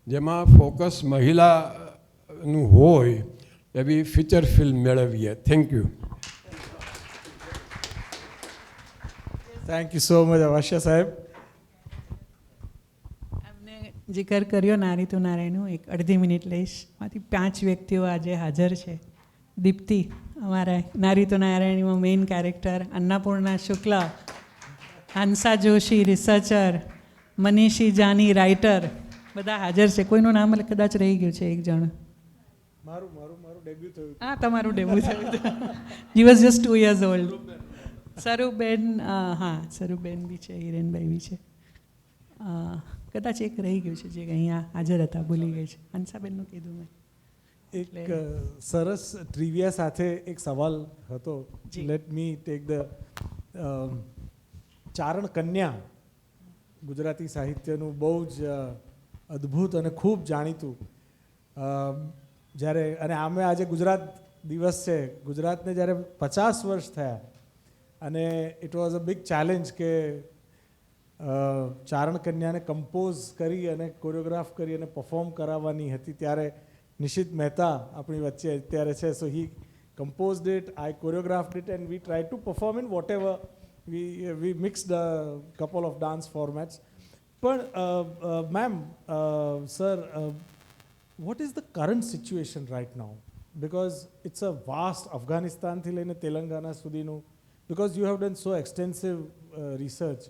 જેમાં ફોકસ મહિલાનું હોય એવી ફીચર ફિલ્મ મેળવીએ. Thank you. Thank you so much અવશ્ય સાહેબ. એમને જિકર કર્યો નારી તો નારાયણનું, એક અડધી મિનિટ લઈશ. માંથી 5 વ્યક્તિઓ આજે હાજર છે. દીપ્તિ અમારા નારી તો નારાયણીમાં મેઇન કેરેક્ટર, અન્નપૂર્ણા શુક્લ, હંસા જોશી રિસર્ચર, મનીષી જાની રાઇટર, બધા હાજર છે. કોઈનું નામ કદાચ રહી ગયું છે એક જણ. મારું ડેબ્યુ થયું. હા, તમારું ડેબ્યુ થયું. He was just 2 years old. સરુબેન, હા સરુબેન બી છે, હિરેનભાઈ બી છે. કદાચ એક રહી ગયું છે જે અહીંયા હાજર હતા, ભૂલી ગઈ છે. હંસાબેનનું કીધું મેં. એક સરસ ટ્રિવિયા સાથે એક સવાલ હતો. જી. લેટ મી ટેક ધ ચારણ કન્યા, ગુજરાતી સાહિત્યનું બહુ જ અદ્ભુત અને ખૂબ જાણીતું. જ્યારે અને આમે આજે ગુજરાત દિવસ છે, ગુજરાતને જ્યારે 50 વર્ષ થયા, અને it was a big challenge કે ચારણ કન્યાને કમ્પોઝ કરી અને કોરિયોગ્રાફ કરી અને પરફોર્મ કરાવવાની હતી. ત્યારે નિશિત મહેતા આપણી વચ્ચે અત્યારે છે. So he composed it, I choreographed it, and we try to perform in whatever we mixed couple of dance formats. પણ ma'am, sir, what is the current situation right now? Because it's a vast, અફઘાનિસ્તાનથી લઈને તેલંગાના સુધીનું, because you have done so extensive research.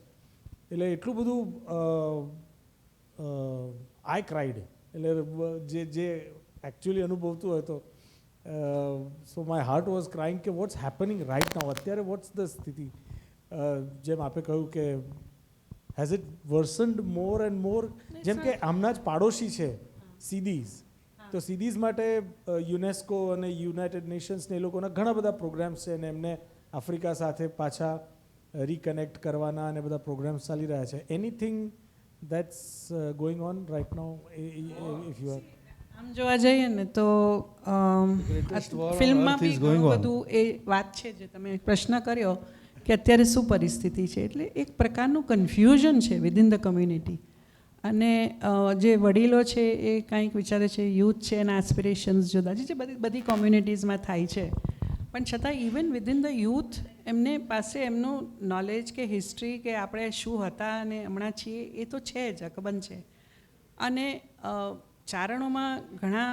એટલે એટલું બધું આઈ cried, એટલે જે actually અનુભવતું હોય તો so my heart was crying કે વોટ્સ હેપનિંગ રાઇટ નાઉ. અત્યારે વોટ્સ ધ સ્થિતિ? જેમ આપે કહ્યું કે has it worsened more and more? જેમ કે હમણાં જ પાડોશી છે સીડીઝ, તો સીડીઝ માટે યુનેસ્કો અને યુનાઇટેડ નેશન્સને એ લોકોના ઘણા બધા પ્રોગ્રામ્સ છે, અને એમને આફ્રિકા સાથે પાછા રિકનેક્ટ કરવાના અને બધા પ્રોગ્રામ્સ ચાલી રહ્યા છે. Anything that's going on right now if you are? આમ જોવા જઈએ ને તો ફિલ્મમાં બી ઘણું બધું એ વાત છે જે તમે પ્રશ્ન કર્યો કે અત્યારે શું પરિસ્થિતિ છે. એટલે એક પ્રકારનું કન્ફ્યુઝન છે વિધિન ધ કમ્યુનિટી. અને જે વડીલો છે એ કંઈક વિચારે છે, યુથ છે એના એસ્પિરેશન્સ જુદા છે, જે બધી કોમ્યુનિટીઝમાં થાય છે. પણ છતાં ઇવન વિધિન ધ યુથ એમને પાસે એમનું નોલેજ કે હિસ્ટ્રી કે આપણે શું હતા અને હમણાં છીએ એ તો છે જ, અકબંધ છે. અને ચારણોમાં ઘણા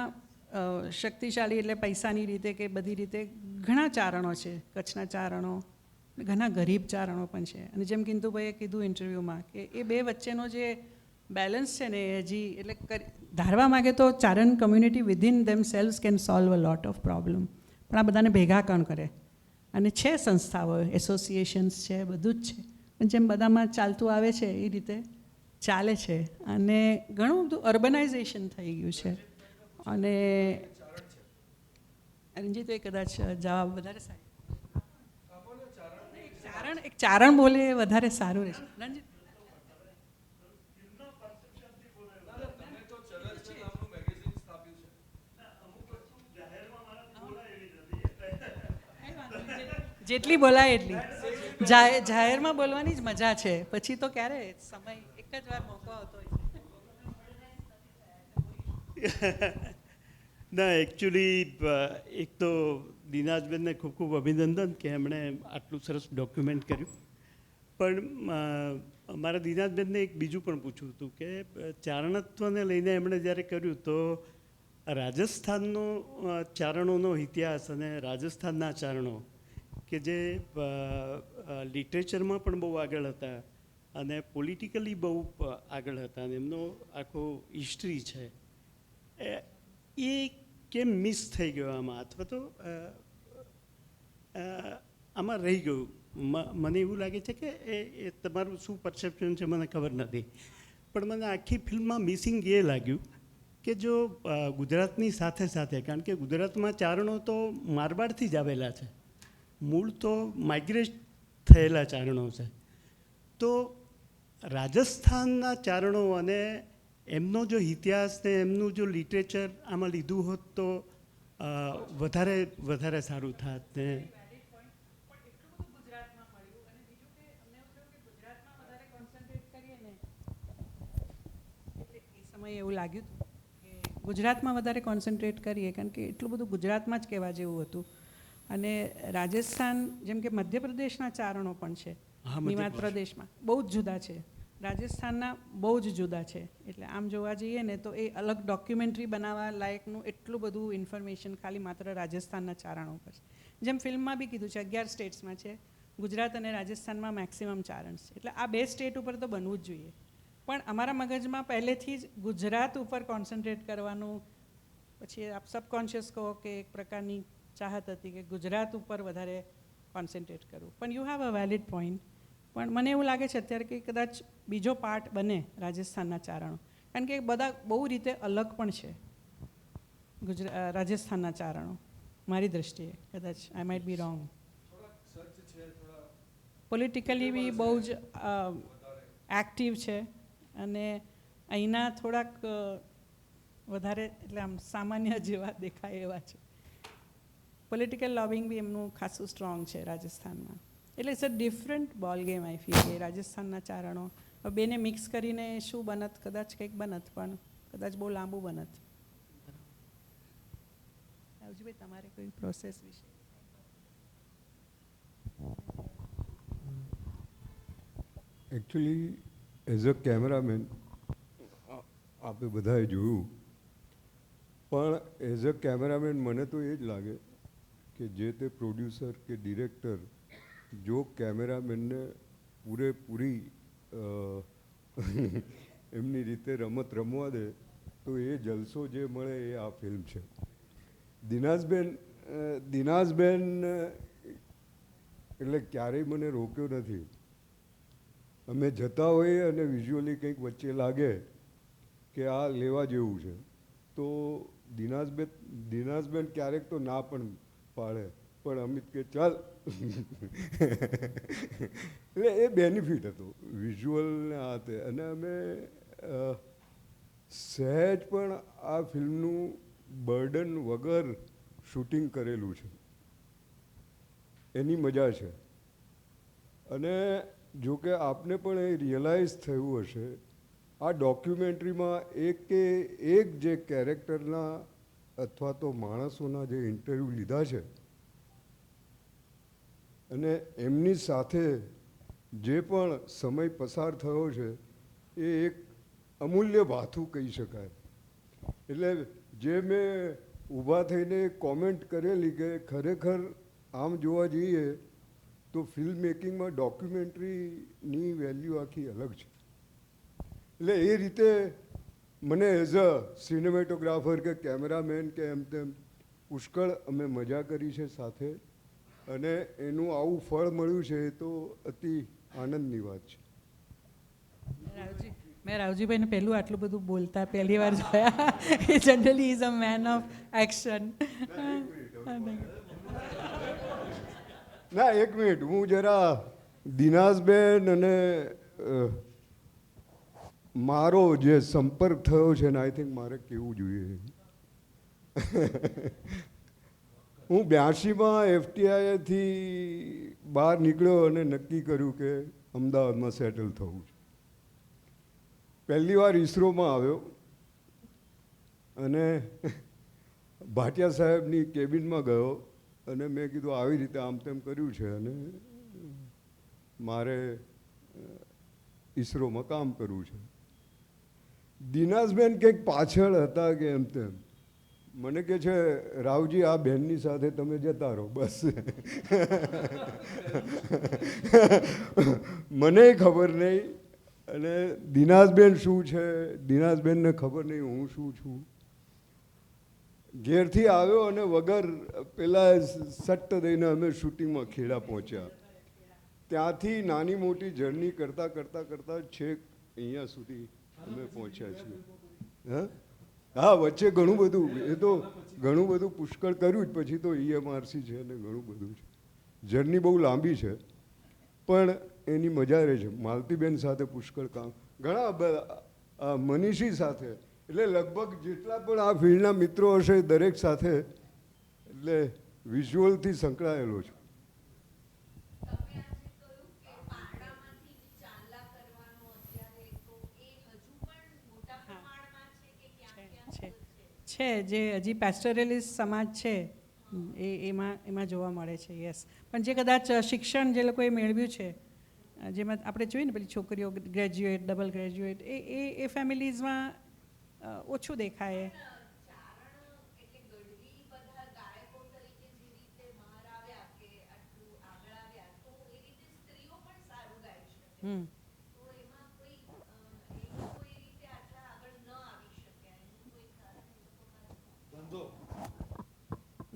શક્તિશાળી, એટલે પૈસાની રીતે કે બધી રીતે ઘણા ચારણો છે. કચ્છના ચારણો, ઘણા ગરીબ ચારણો પણ છે. અને જેમ કિંતુભાઈએ કીધું ઇન્ટરવ્યૂમાં કે એ બે વચ્ચેનો જે બેલેન્સ છે ને એ હજી, એટલે ધારવા માગે તો Charan community within themselves can solve a lot of problem. પણ આ બધાને ભેગા કોણ કરે? અને છે સંસ્થાઓ, એસોસિએશન્સ છે, બધું જ છે. પણ જેમ બધામાં ચાલતું આવે છે એ રીતે ચાલે છે. અને ઘણું બધું અર્બનાઇઝેશન થઈ ગયું છે. અને રંજીત એ કદાચ જવાબ વધારે સારું, એક ચારણ બોલે એ વધારે સારું રહેશે. રંજીત, જેટલી બોલાય એટલી. જાહેરમાં બોલવાની જ મજા છે, પછી તો ક્યારે સમય એક જ વાર મોકો આવતો હોય. ના, એકચ્યુઅલી એક તો દિનાજબેનને ખૂબ ખૂબ અભિનંદન કે એમણે આટલું સરસ ડોક્યુમેન્ટ કર્યું. પણ મારા દિનાજબેનને એક બીજું પણ પૂછવું હતું કે ચારણત્વને લઈને એમણે જ્યારે કર્યું તો રાજસ્થાનનો ચારણોનો ઇતિહાસ અને રાજસ્થાનના ચારણો કે જે લિટરેચરમાં પણ બહુ આગળ હતા અને પોલિટિકલી બહુ આગળ હતા અને એમનો આખો હિસ્ટ્રી છે એ કેમ મિસ થઈ ગયો આમાં, અથવા તો આમાં રહી ગયું? મને એવું લાગે છે કે એ તમારું શું પરસેપ્શન છે મને ખબર નથી, પણ મને આખી ફિલ્મમાં મિસિંગ એ લાગ્યું કે જો ગુજરાતની સાથે સાથે, કારણ કે ગુજરાતમાં ચારણો તો મારવાડથી જ આવેલા છે, મૂળ તો માઇગ્રેટ થયેલા ચારણો છે, તો રાજસ્થાનના ચારણો અને એમનો જો ઇતિહાસ ને એમનું જો લિટરેચર આમાં લીધું હોત તો વધારે સારું થાત ને. સમયે એવું લાગ્યું કે ગુજરાતમાં વધારે કોન્સન્ટ્રેટ કરીએ, કારણ કે એટલું બધું ગુજરાતમાં જ કહેવા જેવું હતું. અને રાજસ્થાન, જેમ કે મધ્યપ્રદેશના ચારણો પણ છે, હિમાચલ પ્રદેશમાં બહુ જ જુદા છે, રાજસ્થાનના બહુ જ જુદા છે. એટલે આમ જોવા જઈએ ને તો એ અલગ ડોક્યુમેન્ટરી બનાવવા લાયકનું એટલું બધું ઇન્ફોર્મેશન ખાલી માત્ર રાજસ્થાનના ચારણો પર છે. જેમ ફિલ્મમાં બી કીધું છે 11 સ્ટેટ્સમાં છે, ગુજરાત અને રાજસ્થાનમાં મેક્સિમમ ચારણ છે, એટલે આ 2 સ્ટેટ ઉપર તો બનવું જ જોઈએ. પણ અમારા મગજમાં પહેલેથી જ ગુજરાત ઉપર કોન્સન્ટ્રેટ કરવાનું, પછી આપ સબકોન્શિયસ કહો કે એક પ્રકારની ચાહત હતી કે ગુજરાત ઉપર વધારે કોન્સન્ટ્રેટ કરવું. પણ you have a valid point. પણ મને એવું લાગે છે અત્યારે કે કદાચ બીજો પાર્ટ બને રાજસ્થાનના ચારણો, કારણ કે બધા બહુ રીતે અલગ પણ છે રાજસ્થાનના ચારણો મારી દ્રષ્ટિએ. કદાચ આઈ માઇટ બી રોંગ. પોલિટિકલી બી બહુ જ એક્ટિવ છે અને અહીંના થોડાક વધારે એટલે આમ સામાન્ય જેવા દેખાય એવા છે. પોલિટિકલ લોબિંગ બી એમનું ખાસું સ્ટ્રોંગ છે રાજસ્થાનમાં. એટલે it's a different ball game I feel કે રાજસ્થાનના ચારણો બેને મિક્સ કરીને શું બનત, કદાચ કંઈક બનત, પણ કદાચ બહુ લાંબુ બનત. રાવજીભાઈ, તમારે કોઈ પ્રોસેસ વિશે? એકચ્યુઅલી એઝ અ કેમેરામેન આપણે બધાએ જોયું, પણ એઝ અ કેમેરામેન મને તો એ જ લાગે કે જે તે પ્રોડ્યુસર કે ડિરેક્ટર જો કેમેરામેનને પૂરેપૂરી એમની રીતે રમત રમવા દે તો એ જલસો જે મળે એ આ ફિલ્મ છે. દિનાજબેન એટલે ક્યારેય મને રોક્યો નથી. અમે જતા હોઈએ અને વિઝ્યુઅલી કંઈક વચ્ચે લાગે કે આ લેવા જેવું છે તો દિનાજબેન ક્યારેક તો ના પણ પાડે, પણ અમિત કે ચાલ. એટલે એ બેનિફિટ હતો વિઝ્યુઅલને આ તે. અને અમે સહેજ પણ આ ફિલ્મનું બર્ડન વગર શૂટિંગ કરેલું છે, એની મજા છે. અને જો કે આપને પણ એ રિયલાઇઝ થયું હશે, આ ડોક્યુમેન્ટરીમાં એક જે કેરેક્ટરના અથવા તો માણસોના જે ઇન્ટરવ્યૂ લીધા છે અને એમની સાથે જે પણ સમય પસાર થયો છે એ એક અમૂલ્ય ભાથું કહી શકાય. એટલે જે મેં ઊભા થઈને કોમેન્ટ કરેલી કે ખરેખર આમ જોવા જઈએ તો ફિલ્મ મેકિંગમાં ડોક્યુમેન્ટરીની વેલ્યુ આખી અલગ છે. એટલે એ રીતે મને એઝ અ સિનેમેટોગ્રાફર કે કેમેરામેન કે એમ તેમ પુષ્કળ અમે મજા કરી છે સાથે, અને એનું આવું ફળ મળ્યું છે એ તો અતિ આનંદની વાત છે. મેં રાવજીભાઈને પહેલું આટલું બધું બોલતા પહેલી વાર જોયા. એ generally is a man of action. ના, એક મિનિટ, હું જરા દિનાજબેન અને મારો જે સંપર્ક થયો છે ને આઈ થિંક મારે કહેવું જોઈએ. હું 82માં FTIથી બહાર નીકળ્યો અને નક્કી કર્યું કે અમદાવાદમાં સેટલ થવું છે. પહેલી વાર ઇસરોમાં આવ્યો અને ભાટિયા સાહેબની કેબિનમાં ગયો અને મેં કીધું આવી રીતે આમ તેમ કર્યું છે અને મારે ઇસરોમાં કામ કરવું છે. દિનાજબેન કંઈક પાછળ હતા કે એમ તેમ મને કહે છે રાવજી આ બહેનની સાથે તમે જતા રહો બસ. મને ખબર નહીં અને દિનાજબેન શું છે, દિનાજબેનને ખબર નહીં હું શું છું. ઘેરથી આવ્યો અને વગર પેલા સટ્ટ દઈને અમે શૂટિંગમાં ખેડા પહોંચ્યા. ત્યાંથી નાની મોટી જર્ની કરતાં કરતાં કરતાં છેક અહીંયા સુધી અમે પહોંચ્યા છીએ. હા, વચ્ચે ઘણું બધું, એ તો ઘણું બધું પુષ્કળ કર્યું જ, પછી તો EMRC છે ને ઘણું બધું છે. જર્ની બહુ લાંબી છે પણ એની મજા રહે છે. માલતીબેન સાથે પુષ્કળ કામ, ઘણા બધા મનીષી સાથે, એટલે લગભગ જેટલા પણ આ ફિલ્ડના મિત્રો હશે દરેક સાથે એટલે વિઝ્યુઅલથી સંકળાયેલો છું. છે જે હજી પેસ્ટોરલિસ્ટ સમાજ છે એમાં જોવા મળે છે. યસ, પણ જે કદાચ શિક્ષણ જે લોકોએ મેળવ્યું છે, જેમાં આપણે જોઈએ ને પેલી છોકરીઓ ગ્રેજ્યુએટ, ડબલ ગ્રેજ્યુએટ, એ ફેમિલીઝમાં ઓછું દેખાય.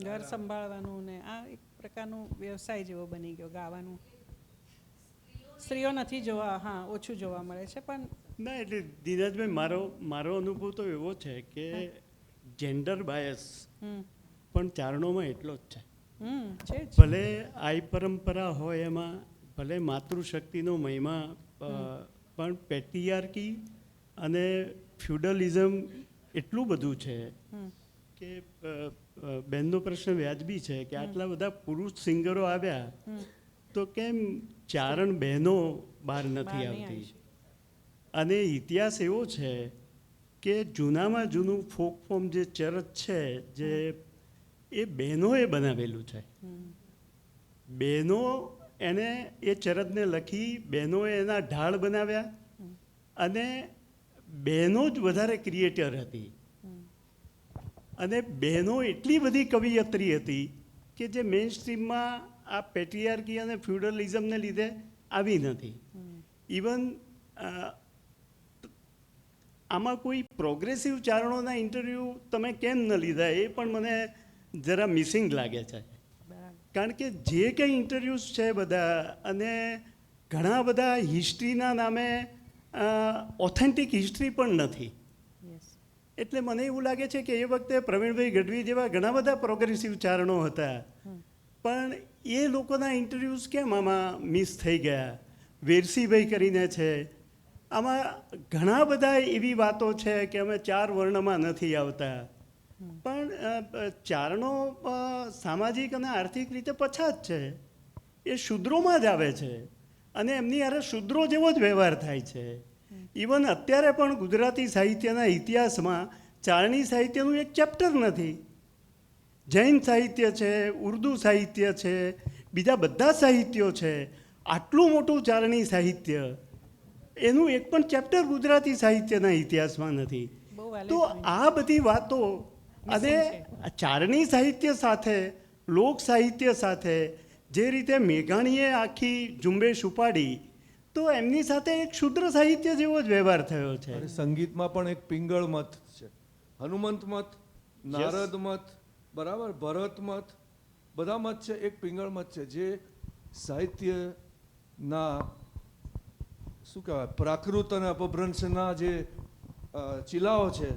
ઘર સંભાળવાનું ને આ એક પ્રકારનું વ્યવસાય જેવો બની ગયો ગાવાનું. સ્ત્રીઓ નથી જોવા, હા, ઓછું જોવા મળે છે. પણ ના, એટલે ધીરજભાઈ, મારો અનુભવ તો એવો છે કે જેન્ડર બાયસ પણ ચારણોમાં એટલો જ છે. ભલે આઈ પરંપરા હોય એમાં, ભલે માતૃશક્તિનો મહિમા, પણ પેટ્રિયાર્કી અને ફ્યુડલિઝમ એટલું બધું છે કે બેનનો પ્રશ્ન વ્યાજબી છે કે આટલા બધા પુરુષ સિંગરો આવ્યા તો કેમ ચારણ બહેનો બહાર નથી આવતી? અને ઇતિહાસ એવો છે કે જૂનામાં જૂનું ફોક ફોર્મ જે ચરચ છે, જે એ બહેનોએ બનાવેલું છે. બહેનો એને એ ચરચને લખી, બહેનોએ એના ઢાળ બનાવ્યા અને બહેનો જ વધારે ક્રિએટર હતી. અને બહેનો એટલી બધી કવિયત્રી હતી કે જે મેઇન સ્ટ્રીમમાં આ પેટ્રિયાર્કી અને ફ્યુડલિઝમને લીધે આવી નથી. ઇવન આમાં કોઈ પ્રોગ્રેસિવ ચારણોના ઇન્ટરવ્યૂ તમે કેમ ન લીધા એ પણ મને જરા મિસિંગ લાગે છે. કારણ કે જે કંઈ ઇન્ટરવ્યૂઝ છે બધા, અને ઘણા બધા હિસ્ટ્રીના નામે ઓથેન્ટિક હિસ્ટ્રી પણ નથી. એટલે મને એવું લાગે છે કે એ વખતે પ્રવીણભાઈ ગઢવી જેવા ઘણા બધા પ્રોગ્રેસિવ ચારણો હતા, પણ એ લોકોના ઇન્ટરવ્યૂઝ કેમ આમાં મિસ થઈ ગયા? વેરસીભાઈ કરીને છે, આમાં ઘણા બધા એવી વાતો છે કે અમે 4 વર્ણમાં નથી આવતા. પણ ચારણો સામાજિક અને આર્થિક રીતે પછાત છે, એ શૂદ્રોમાં જ આવે છે અને એમની હારે શૂદ્રો જેવો જ વ્યવહાર થાય છે. ઇવન અત્યારે પણ ગુજરાતી સાહિત્યના ઇતિહાસમાં ચારણી સાહિત્યનું એક ચેપ્ટર નથી. જૈન સાહિત્ય છે, ઉર્દુ સાહિત્ય છે, બીજા બધા સાહિત્યો છે. આટલું મોટું ચારણી સાહિત્ય, એનું એક પણ ચેપ્ટર ગુજરાતી સાહિત્યના ઇતિહાસમાં નથી. તો આ બધી વાતો અને ચારણી સાહિત્ય સાથે, લોક સાહિત્ય સાથે જે રીતે મેઘાણીએ આખી ઝુંબેશ ઉપાડી, તો એમની સાથે એક શુદ્ર સાહિત્ય જેવો જ વ્યવહાર થયો છે. સંગીતમાં પણ એક પિંગળ મત છે, હનુમંત મત, નારદ મત, બરાબર, ભરત મત, બધા મત છે. એક પિંગળ મત છે જે સાહિત્યના શું કહેવાય, પ્રાકૃત અને અપભ્રંશના જે ચીલાઓ છે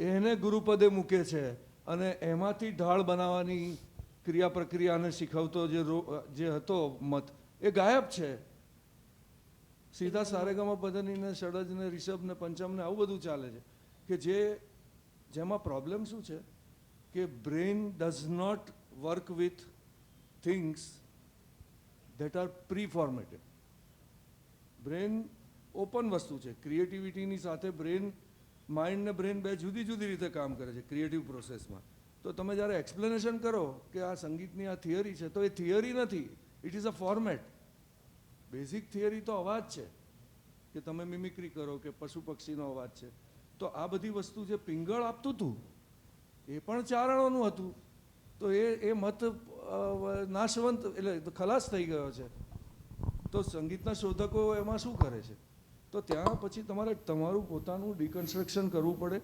એને ગુરુપદે મૂકે છે અને એમાંથી ઢાળ બનાવવાની ક્રિયા પ્રક્રિયાને શીખવતો જે હતો મત, એ ગાયબ છે. સીધા સારેગામા પધનીને ષડજને રિષભને પંચમને આવું બધું ચાલે છે કે જેમાં પ્રોબ્લેમ શું છે કે brain does not work with things that are preformatted. Brain open વસ્તુ છે. ક્રિએટિવિટીની સાથે માઇન્ડ ને બ્રેન બે જુદી જુદી રીતે કામ કરે છે ક્રિએટિવ પ્રોસેસમાં. તો તમે જ્યારે એક્સપ્લેનેશન કરો કે આ સંગીતની આ થિયરી છે, તો એ થિયરી નથી, it is a format. Basic theory તો અવાજ છે કે તમે મિમિક્રી કરો કે પશુ પક્ષીનો અવાજ છે. તો આ બધી વસ્તુ જે પિંગળ આપતું હતું એ પણ ચારણોનું હતું, તો એ મત નાશવંત એટલે ખલાસ થઈ ગયો છે. તો સંગીતના શોધકો એમાં શું કરે છે? તો ત્યાં પછી તમારે તમારું પોતાનું ડિકન્સ્ટ્રક્શન કરવું પડે.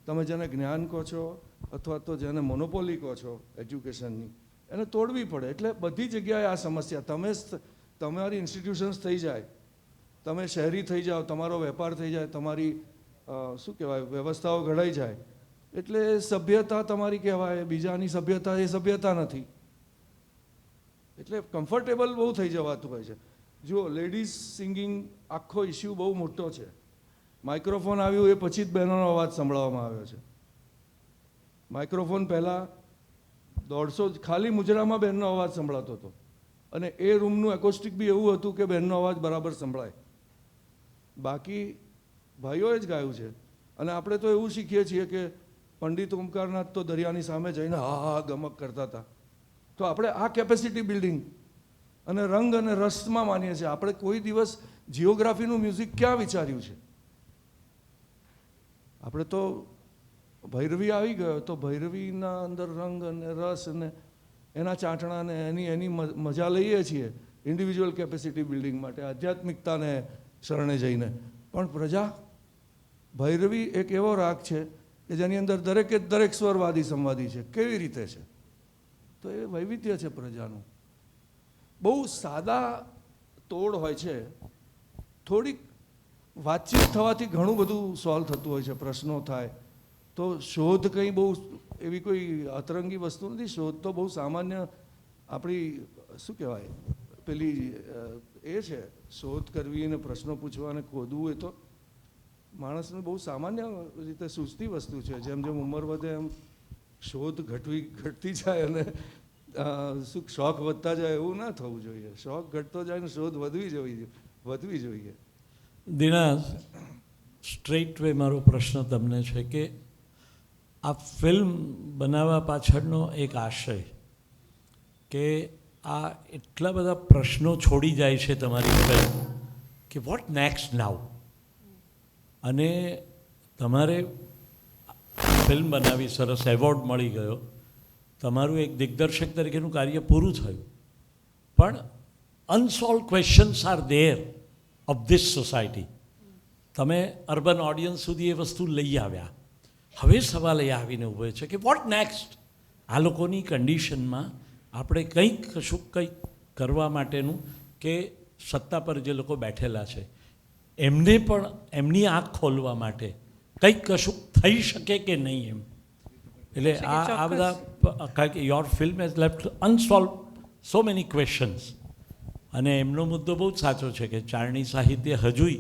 તમે જેને જ્ઞાન કહો છો અથવા તો જેને મોનોપોલી કહો છો એજ્યુકેશનની, એને તોડવી પડે. એટલે બધી જગ્યાએ આ સમસ્યા, તમારી ઇન્સ્ટિટ્યુશન્સ થઈ જાય, તમે શહેરી થઈ જાઓ, તમારો વેપાર થઈ જાય, તમારી શું કહેવાય વ્યવસ્થાઓ ઘડાઈ જાય, એટલે સભ્યતા તમારી કહેવાય. બીજાની સભ્યતા એ સભ્યતા નથી. એટલે કમ્ફર્ટેબલ બહુ થઈ જવાતું હોય છે. જુઓ, લેડીઝ સિંગિંગ આખો ઇસ્યુ બહુ મોટો છે. માઇક્રોફોન આવ્યું એ પછી જ બહેનોનો અવાજ સંભળાવવામાં આવ્યો છે. માઇક્રોફોન પહેલાં 150 ખાલી મુજરામાં બહેનનો અવાજ સંભળાતો હતો, અને એ રૂમનું એકોસ્ટિક બી એવું હતું કે બહેનનો અવાજ બરાબર સંભળાય. બાકી ભાઈઓએ જ ગાયું છે. અને આપણે તો એવું શીખીએ છીએ કે પંડિત ઓમકારનાથ તો દરિયાની સામે જઈને હા હા ગમક કરતા હતા. તો આપણે આ કેપેસિટી બિલ્ડિંગ અને રંગ અને રસમાં માનીએ છીએ. આપણે કોઈ દિવસ જિયોગ્રાફીનું મ્યુઝિક ક્યાં વિચાર્યું છે? આપણે તો ભૈરવી આવી ગયો તો ભૈરવીના અંદર રંગ અને રસ અને એના ચાંટણાને એની મજા લઈએ છીએ ઇન્ડિવિજ્યુઅલ કેપેસિટી બિલ્ડિંગ માટે, આધ્યાત્મિકતાને શરણે જઈને. પણ પ્રજા, ભૈરવી એક એવો રાગ છે કે જેની અંદર દરેક સ્વરવાદી સંવાદી છે. કેવી રીતે છે? તો એ વૈવિધ્ય છે પ્રજાનું. બહુ સાદા તોડ હોય છે. થોડીક વાતચીત થવાથી ઘણું બધું સોલ્વ થતું હોય છે, પ્રશ્નો થાય. તો શોધ કંઈ બહુ એવી કોઈ અતરંગી વસ્તુ નથી. શોધ તો બહુ સામાન્ય આપણી શું કહેવાય પેલી એ છે, શોધ કરવી અને પ્રશ્નો પૂછવા અને ખોદવું એ તો માણસને બહુ સામાન્ય રીતે સૂચતી વસ્તુ છે. જેમ જેમ ઉંમર વધે એમ શોધ ઘટતી જાય અને શું શોખ વધતા જાય એવું ના થવું જોઈએ. શોખ ઘટતો જાય ને શોધ વધવી જોઈએ. દિનાજ, સ્ટ્રેટ વે મારો પ્રશ્ન તમને છે કે આ ફિલ્મ બનાવવા પાછળનો એક આશય કે આ એટલા બધા પ્રશ્નો છોડી જાય છે તમારી ફિલ્મ કે વોટ નેક્સ્ટ નાઉ, અને તમારે ફિલ્મ બનાવી, સરસ એવોર્ડ મળી ગયો, તમારું એક દિગ્દર્શક તરીકેનું કાર્ય પૂરું થયું, પણ unsolved questions are there of this society. તમે અર્બન ઓડિયન્સ સુધી એ વસ્તુ લઈ આવ્યા. હવે સવાલ એ આવીને ઊભો છે કે વોટ નેક્સ્ટ? આ લોકોની કન્ડિશનમાં આપણે કંઈક કરવા માટેનું, કે સત્તા પર જે લોકો બેઠેલા છે એમને પણ એમની આંખ ખોલવા માટે કંઈક કશું થઈ શકે કે નહીં એમ. એટલે આ બધા, કારણ કે your film has left unsolved so many questions. અને એમનો મુદ્દો બહુ જ સાચો છે કે ચારણી સાહિત્ય હજુય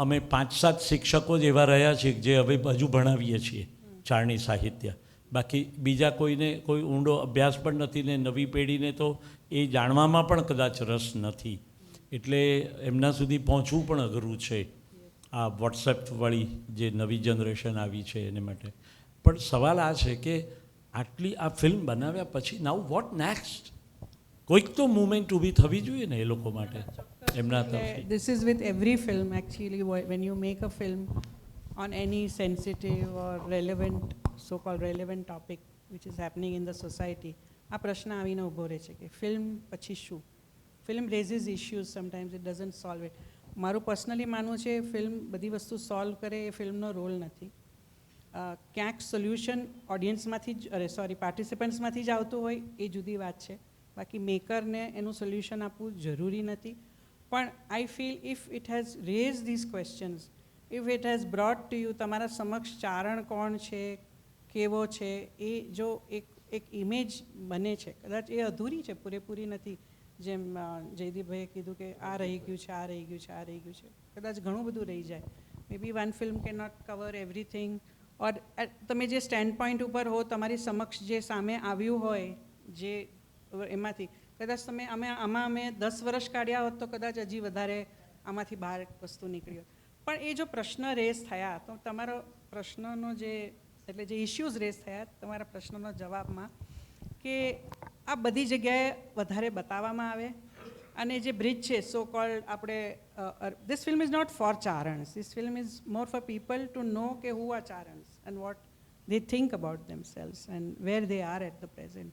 અમે 5-7 શિક્ષકો જ એવા રહ્યા છીએ જે હવે હજુ ભણાવીએ છીએ ચારણી સાહિત્ય. બાકી બીજા કોઈને કોઈ ઊંડો અભ્યાસ પણ નથી ને નવી પેઢીને તો એ જાણવામાં પણ કદાચ રસ નથી. એટલે એમના સુધી પહોંચવું પણ અઘરું છે આ વોટ્સએપવાળી જે નવી જનરેશન આવી છે એને માટે. પણ સવાલ આ છે કે આટલી આ ફિલ્મ બનાવ્યા પછી નાઉ વોટ નેક્સ્ટ? કોઈક તો મુવમેન્ટ ઊભી થવી જોઈએ ને એ લોકો માટે એમના તરફથી. This is with every film actually. When you make a film on any sensitive or relevant, so-called relevant topic which is happening in the society, આ પ્રશ્ન આવીને ઊભો રહે છે કે ફિલ્મ પછી શું? Film raises issues, sometimes it doesn't solve it. મારું પર્સનલી માનવું છે ફિલ્મ બધી વસ્તુ સોલ્વ કરે એ ફિલ્મનો રોલ નથી. ક્યાંક સોલ્યુશન ઓડિયન્સમાંથી જ પાર્ટિસિપન્ટ્સમાંથી જ આવતું હોય એ જુદી વાત છે. બાકી મેકરને એનું સોલ્યુશન આપવું જરૂરી નથી. પણ I feel if it has raise these questions, if it has brought to you, તમારા સમક્ષ ચારણ કોણ છે, કેવો છે, એ જો એક ઇમેજ બને છે, કદાચ એ અધૂરી છે, પૂરેપૂરી નથી. જેમ જયદીપભાઈએ કીધું કે આ રહી ગયું છે, આ રહી ગયું છે, આ રહી ગયું છે, કદાચ ઘણું બધું રહી જાય. May be one film can not cover everything. Or તમે જે સ્ટેન્ડ પોઈન્ટ ઉપર હો, તમારી સમક્ષ જે સામે આવ્યું હોય જે એમાંથી કદાચ અમે 10 વર્ષ કાઢ્યા હોત તો કદાચ હજી વધારે આમાંથી બહાર વસ્તુ નીકળી હોત. પણ એ જો પ્રશ્ન રેઝ થયા તો તમારો પ્રશ્નનો જે ઇશ્યુઝ રેઝ થયા તમારા પ્રશ્નનો જવાબમાં કે આ બધી જગ્યાએ વધારે બતાવવામાં આવે. અને જે બ્રિજ છે સો કોલ્ડ આપણે this film is not for Charans, this film is more for people to know કે who are Charans and what they think about themselves and where they are at the present.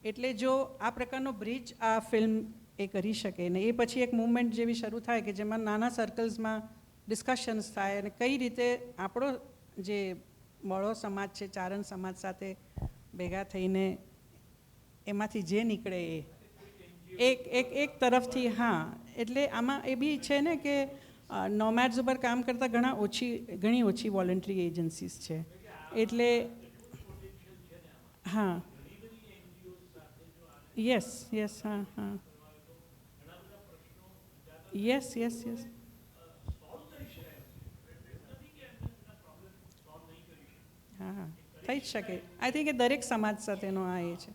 એટલે જો આ પ્રકારનો bridge આ film એ કરી શકે ને એ પછી એક મૂવમેન્ટ જેવી શરૂ થાય કે જેમાં નાના સર્કલ્સમાં ડિસ્કશન્સ થાય અને કઈ રીતે આપણો જે મળો સમાજ છે ચારણ સમાજ સાથે ભેગા થઈને એમાંથી જે નીકળે એ એક તરફથી હા એટલે આમાં એ બી છે ને કે નોમેડ્સ ઉપર કામ કરતાં ઘણી ઓછી વોલન્ટરી એજન્સીસ છે એટલે હા યસ હા યસ હા થઈ જ શકે આઈ થિંક એ દરેક સમાજ સાથેનો આ એ છે.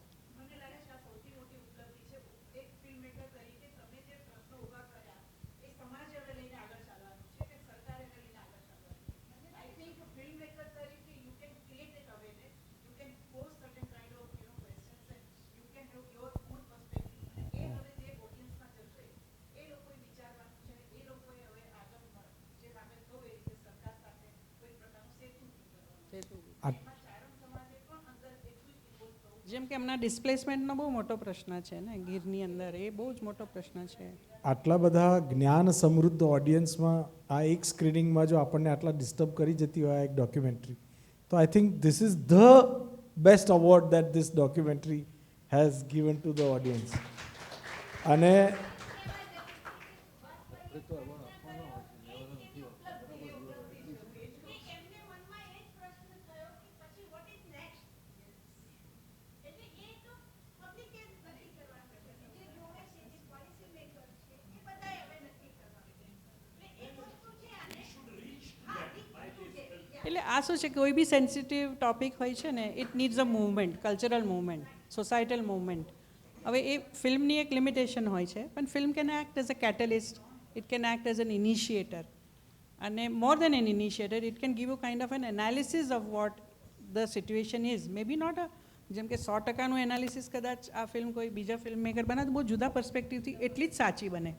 જેમ કે હમણાં ડિસ્પ્લેસમેન્ટનો બહુ મોટો પ્રશ્ન છે ને ગીરની અંદર એ બહુ જ મોટો પ્રશ્ન છે. આટલા બધા જ્ઞાન સમૃદ્ધ ઓડિયન્સમાં આ એક સ્ક્રીનિંગમાં જો આપણને આટલા ડિસ્ટર્બ કરી જતી હોય એક ડોક્યુમેન્ટરી તો I think this is the best award that this documentary has given to the audience. અને એટલે આ શું છે કોઈ બી સેન્સિટિવ ટોપિક હોય છે ને it needs a movement, cultural movement, societal movement. હવે એ ફિલ્મની એક લિમિટેશન હોય છે પણ film can act as a catalyst, it can act as an initiator અને more than an initiator it can give a kind of an analysis of what the situation is. May be not જેમ કે 100%નું analysis કદાચ આ film કોઈ બીજા film maker બનાવે તો બહુ જુદા પર્સપેક્ટિવથી એટલી જ સાચી બને.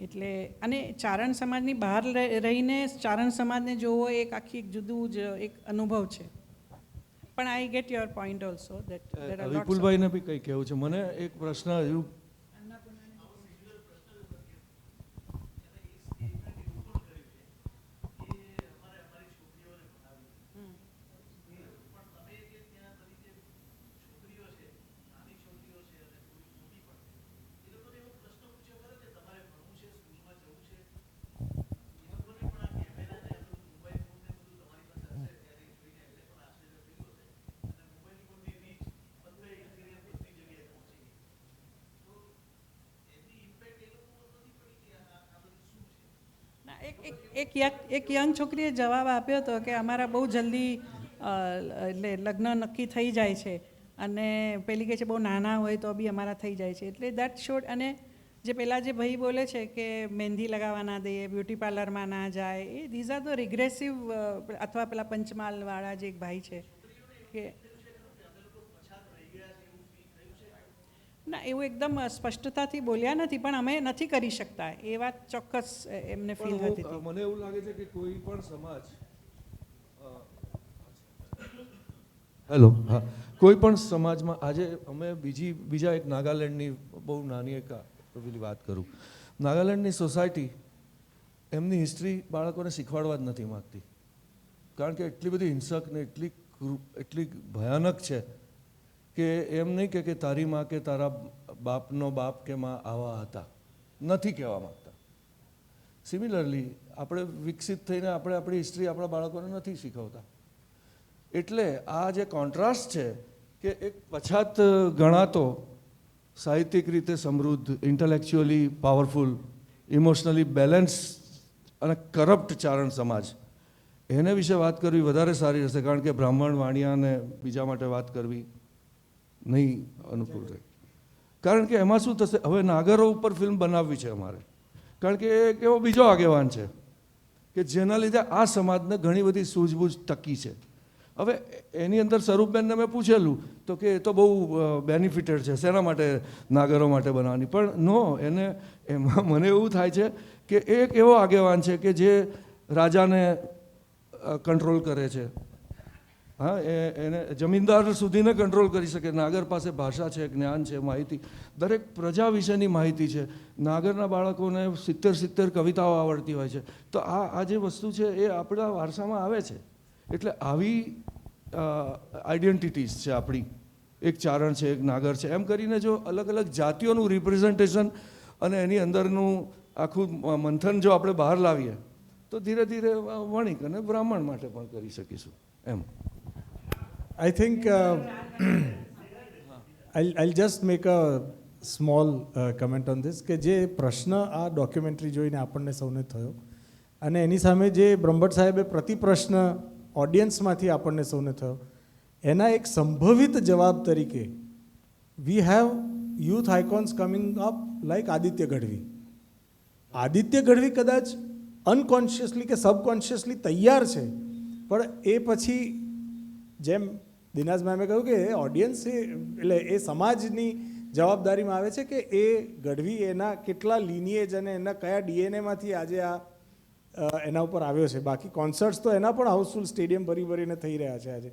એટલે અને ચારણ સમાજની બહાર રહીને ચારણ સમાજને જોવો એક આખી એક જુદું જ એક અનુભવ છે. પણ I get your point also that there are lots. વિપુલભાઈને બી કંઈ કહેવું છે. મને એક પ્રશ્ન હજુ એક યંગ છોકરીએ જવાબ આપ્યો હતો કે અમારા બહુ જલ્દી એટલે લગ્ન નક્કી થઈ જાય છે અને પેલી કહે છે બહુ નાના હોય તો બી અમારા થઈ જાય છે. એટલે દેટ શોડ. અને જે પેલા જે ભાઈ બોલે છે કે મહેંદી લગાવવા ના દઈએ, બ્યુટી પાર્લરમાં ના જાય, એ ધીઝ આર ધ રિગ્રેસિવ. અથવા પેલા પંચમહાલવાળા જે એક ભાઈ છે કે ના એવું એકદમ સ્પષ્ટતાથી બોલ્યા નથી પણ અમે નથી કરી શકતા એ વાત ચોક્કસ એમને ફીલ હતી. મને એવું લાગે છે કે કોઈ પણ સમાજ હા કોઈ પણ સમાજમાં આજે અમે બીજા એક નાગાલેન્ડની બહુ નાની એક પેલી વાત કરું. નાગાલેન્ડની સોસાયટી એમની હિસ્ટ્રી બાળકોને શીખવાડવા જ નથી માગતી કારણ કે એટલી બધી હિંસક ને એટલી ભયાનક છે કે એમ નહીં કે તારી માં કે તારા બાપનો બાપ કે માં આવા હતા, નથી કહેવા માગતા. સિમિલરલી આપણે વિકસિત થઈને આપણે આપણી હિસ્ટ્રી આપણા બાળકોને નથી શીખવતા. એટલે આ જે કોન્ટ્રાસ્ટ છે કે એક પછાત ગણાતો સાહિત્યિક રીતે સમૃદ્ધ, ઇન્ટેલેક્ચ્યુઅલી પાવરફુલ, ઇમોશનલી બેલેન્સ અને કરપ્ટ ચારણ સમાજ એને વિશે વાત કરવી વધારે સારી રહેશે કારણ કે બ્રાહ્મણ વાણિયા અને બીજા માટે વાત કરવી નહીં અનુકૂળ રહે. કારણ કે એમાં શું થશે, હવે નાગરો ઉપર ફિલ્મ બનાવવી છે અમારે કારણ કે એક એવો બીજો આગેવાન છે કે જેના લીધે આ સમાજને ઘણી બધી સૂઝબૂઝ ટકી છે. હવે એની અંદર સ્વરૂપબેનને મેં પૂછેલું તો કે એ તો બહુ બેનિફિટેડ છે, શેના માટે નાગરો માટે બનાવવાની. પણ નો, એમાં મને એવું થાય છે કે એક એવો આગેવાન છે કે જે રાજાને કંટ્રોલ કરે છે. હા એને જમીનદાર સુધીને કંટ્રોલ કરી શકે. નાગર પાસે ભાષા છે, જ્ઞાન છે, માહિતી, દરેક પ્રજા વિશેની માહિતી છે. નાગરના બાળકોને 70 કવિતાઓ આવડતી હોય છે. તો આ જે વસ્તુ છે એ આપણા વારસામાં આવે છે. એટલે આવી આઈડેન્ટિટીઝ છે આપણી. એક ચારણ છે, એક નાગર છે, એમ કરીને જો અલગ અલગ જાતિઓનું રિપ્રેઝન્ટેશન અને એની અંદરનું આખું મંથન જો આપણે બહાર લાવીએ તો ધીરે ધીરે વણિક અને બ્રાહ્મણ માટે પણ કરી શકીશું એમ. I think I'll just make a small comment on this કે જે પ્રશ્ન આ ડોક્યુમેન્ટરી જોઈને આપણને સૌને થયો અને એની સામે જે બ્રહ્મભટ્ટ સાહેબે પ્રતિ પ્રશ્ન ઓડિયન્સમાંથી આપણને સૌને થયો એના એક સંભવિત જવાબ તરીકે we have youth icons coming up like Aditya Gadhvi. Aditya Gadhvi કદાચ અનકોન્શિયસલી કે સબકોન્શિયસલી તૈયાર છે, પણ એ પછી જેમ દિનાજ મેમે કહ્યું કે ઓડિયન્સ એટલે એ સમાજની જવાબદારીમાં આવે છે કે એ ગઢવી એના કેટલા લિનિએજ અને એના કયા ડીએનએમાંથી આજે આ એના ઉપર આવ્યો છે. બાકી કોન્સર્ટ્સ તો એના પણ હાઉસફુલ સ્ટેડિયમ ભરીને થઈ રહ્યા છે આજે.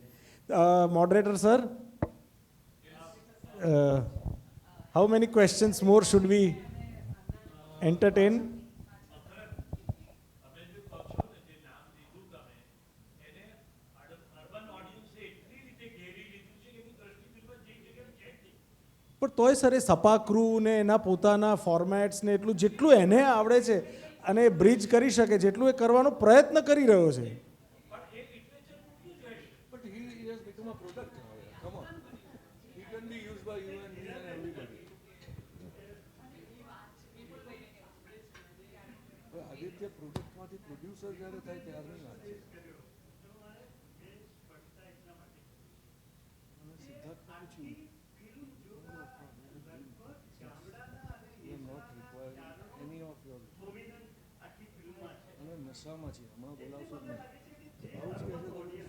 Moderator sir, how many questions more should we entertain? પણ તોય સર એ સપાક્રૂ ને એના પોતાના ફોર્મેટ્સ ને એટલું જેટલું એને આવડે છે અને એ બ્રિજ કરી શકે જેટલું એ કરવાનો પ્રયત્ન કરી રહ્યો છે. But he has become a product now. Come on. He can be used by you and me and everybody. Aditya પ્રોડક્ટમાંથી પ્રોડ્યુસર જ્યારે થાય ત્યારની વાત છે. સિદ્ધાર્થને પૂછ્યું અને નશામાં છે હમણાં બોલાવશો જ નહીં. આવું છે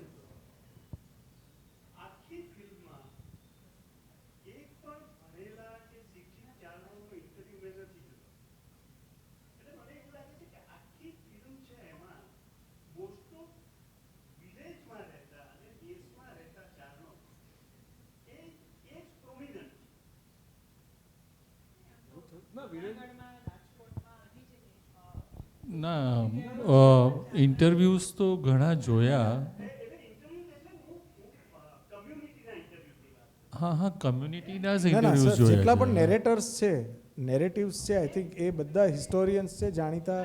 આખી ફિલ્મમાં એક પણ ભણેલા કે શિક્ષિત ચારણોનો ઇન્ટરવ્યુ મેં નથી જોયો. એટલે મને એવું લાગે છે કે આખી ફિલ્મ છે એમાં મોસ્ટ ઓફ વિલેજમાં રહેતા અને દેશમાં રહેતા ચારણો એ જ પ્રોમિનન્ટ. ના, ઇન્ટરવ્યૂઝ તો ઘણા જોયા. હા, કમ્યુનિટીના જ ઇન્ટરવ્યૂઝ જોયા. જેટલા પણ નેરેટર્સ છે, નેરેટિવ્સ છે, આઈ થિંક એ બધા હિસ્ટોરિયન્સ છે, જાણીતા.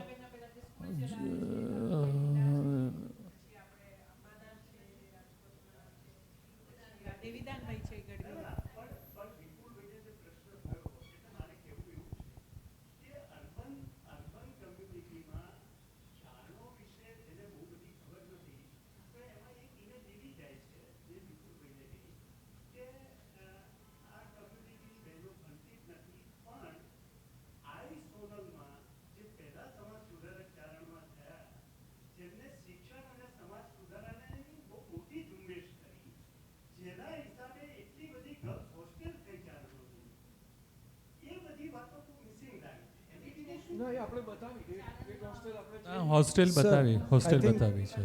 હોસ્ટેલ બતાવી છે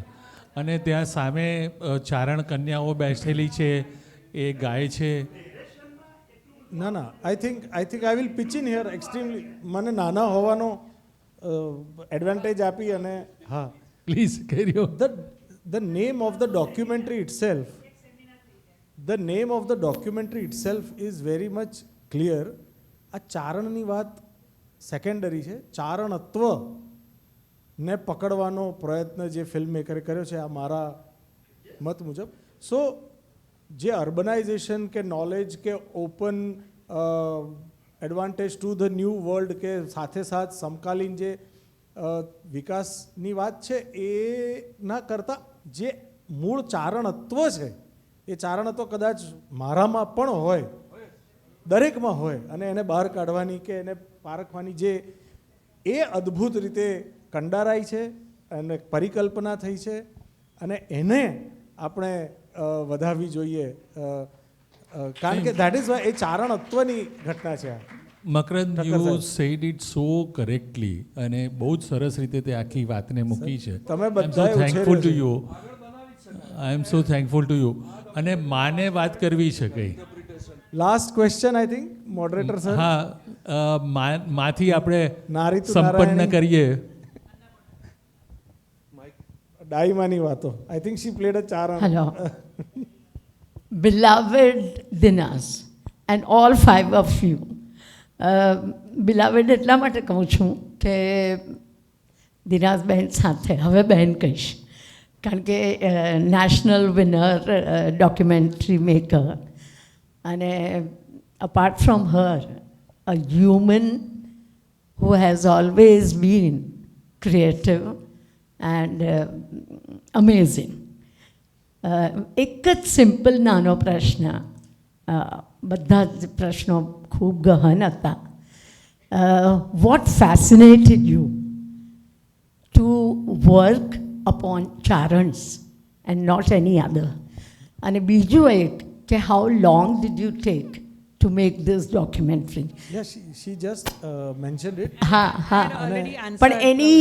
અને ત્યાં સામે ચારણ કન્યાઓ બેઠેલી છે, એ ગાય છે. ના I think I will pitch in here extremely. મને નાના હોવાનો એડવાન્ટેજ આપી અને હા please carry on. The name of the documentary itself is very much clear. આ ચારણની વાત સેકન્ડરી છે. ચારણત્વ ને પકડવાનો પ્રયત્ન જે ફિલ્મ મેકરે કર્યો છે, આ મારા મત મુજબ. સો જે અર્બનાઇઝેશન કે નોલેજ કે open advantage to the new world કે સાથે સાથ સમકાલીન જે વિકાસની વાત છે એના કરતાં જે મૂળ ચારણત્વ છે એ ચારણત્વ કદાચ મારામાં પણ હોય, દરેકમાં હોય, અને એને બહાર કાઢવાની કે એને પારખવાની જે એ અદ્ભુત રીતે કંડારાઈ છે અને પરિકલ્પના થઈ છે અને એને આપણે વધારવી જોઈએ. કારણ કે દેટ ઇઝ વાય એ ચારણત્વની ઘટના છે. Makarand, you said it so correctly અને બહુ જ સરસ રીતે તે આખી વાતને મૂકી છે. તમે બધા thankful to you. I am so thankful to you. અને માને વાત કરવી છે કંઈ? Last question I think moderator sir. હા, માંથી આપણે નારી તું સંપન્ન નારાયણી. કરીએ. ડાઈમાની વાતો. I think she played a ચારણ. Hello. Beloved Dinas and all five of you. Beloved એટલા માટે કહું છું કે દિનાજબહેન સાથે હવે બહેન કહીશ, કારણ કે નેશનલ વિનર ડોક્યુમેન્ટરી મેકર, અને apart from her a human who has always been creative and amazing. એક જ સિમ્પલ નાનો પ્રશ્ન, બધા જ પ્રશ્નો ખૂબ ગહન હતા. What fascinated you to work upon Charans and not any other? અને બીજું એક કે how long did you take to make this documentary? Yeah, she just mentioned it. હા હા, I had already answered પણ any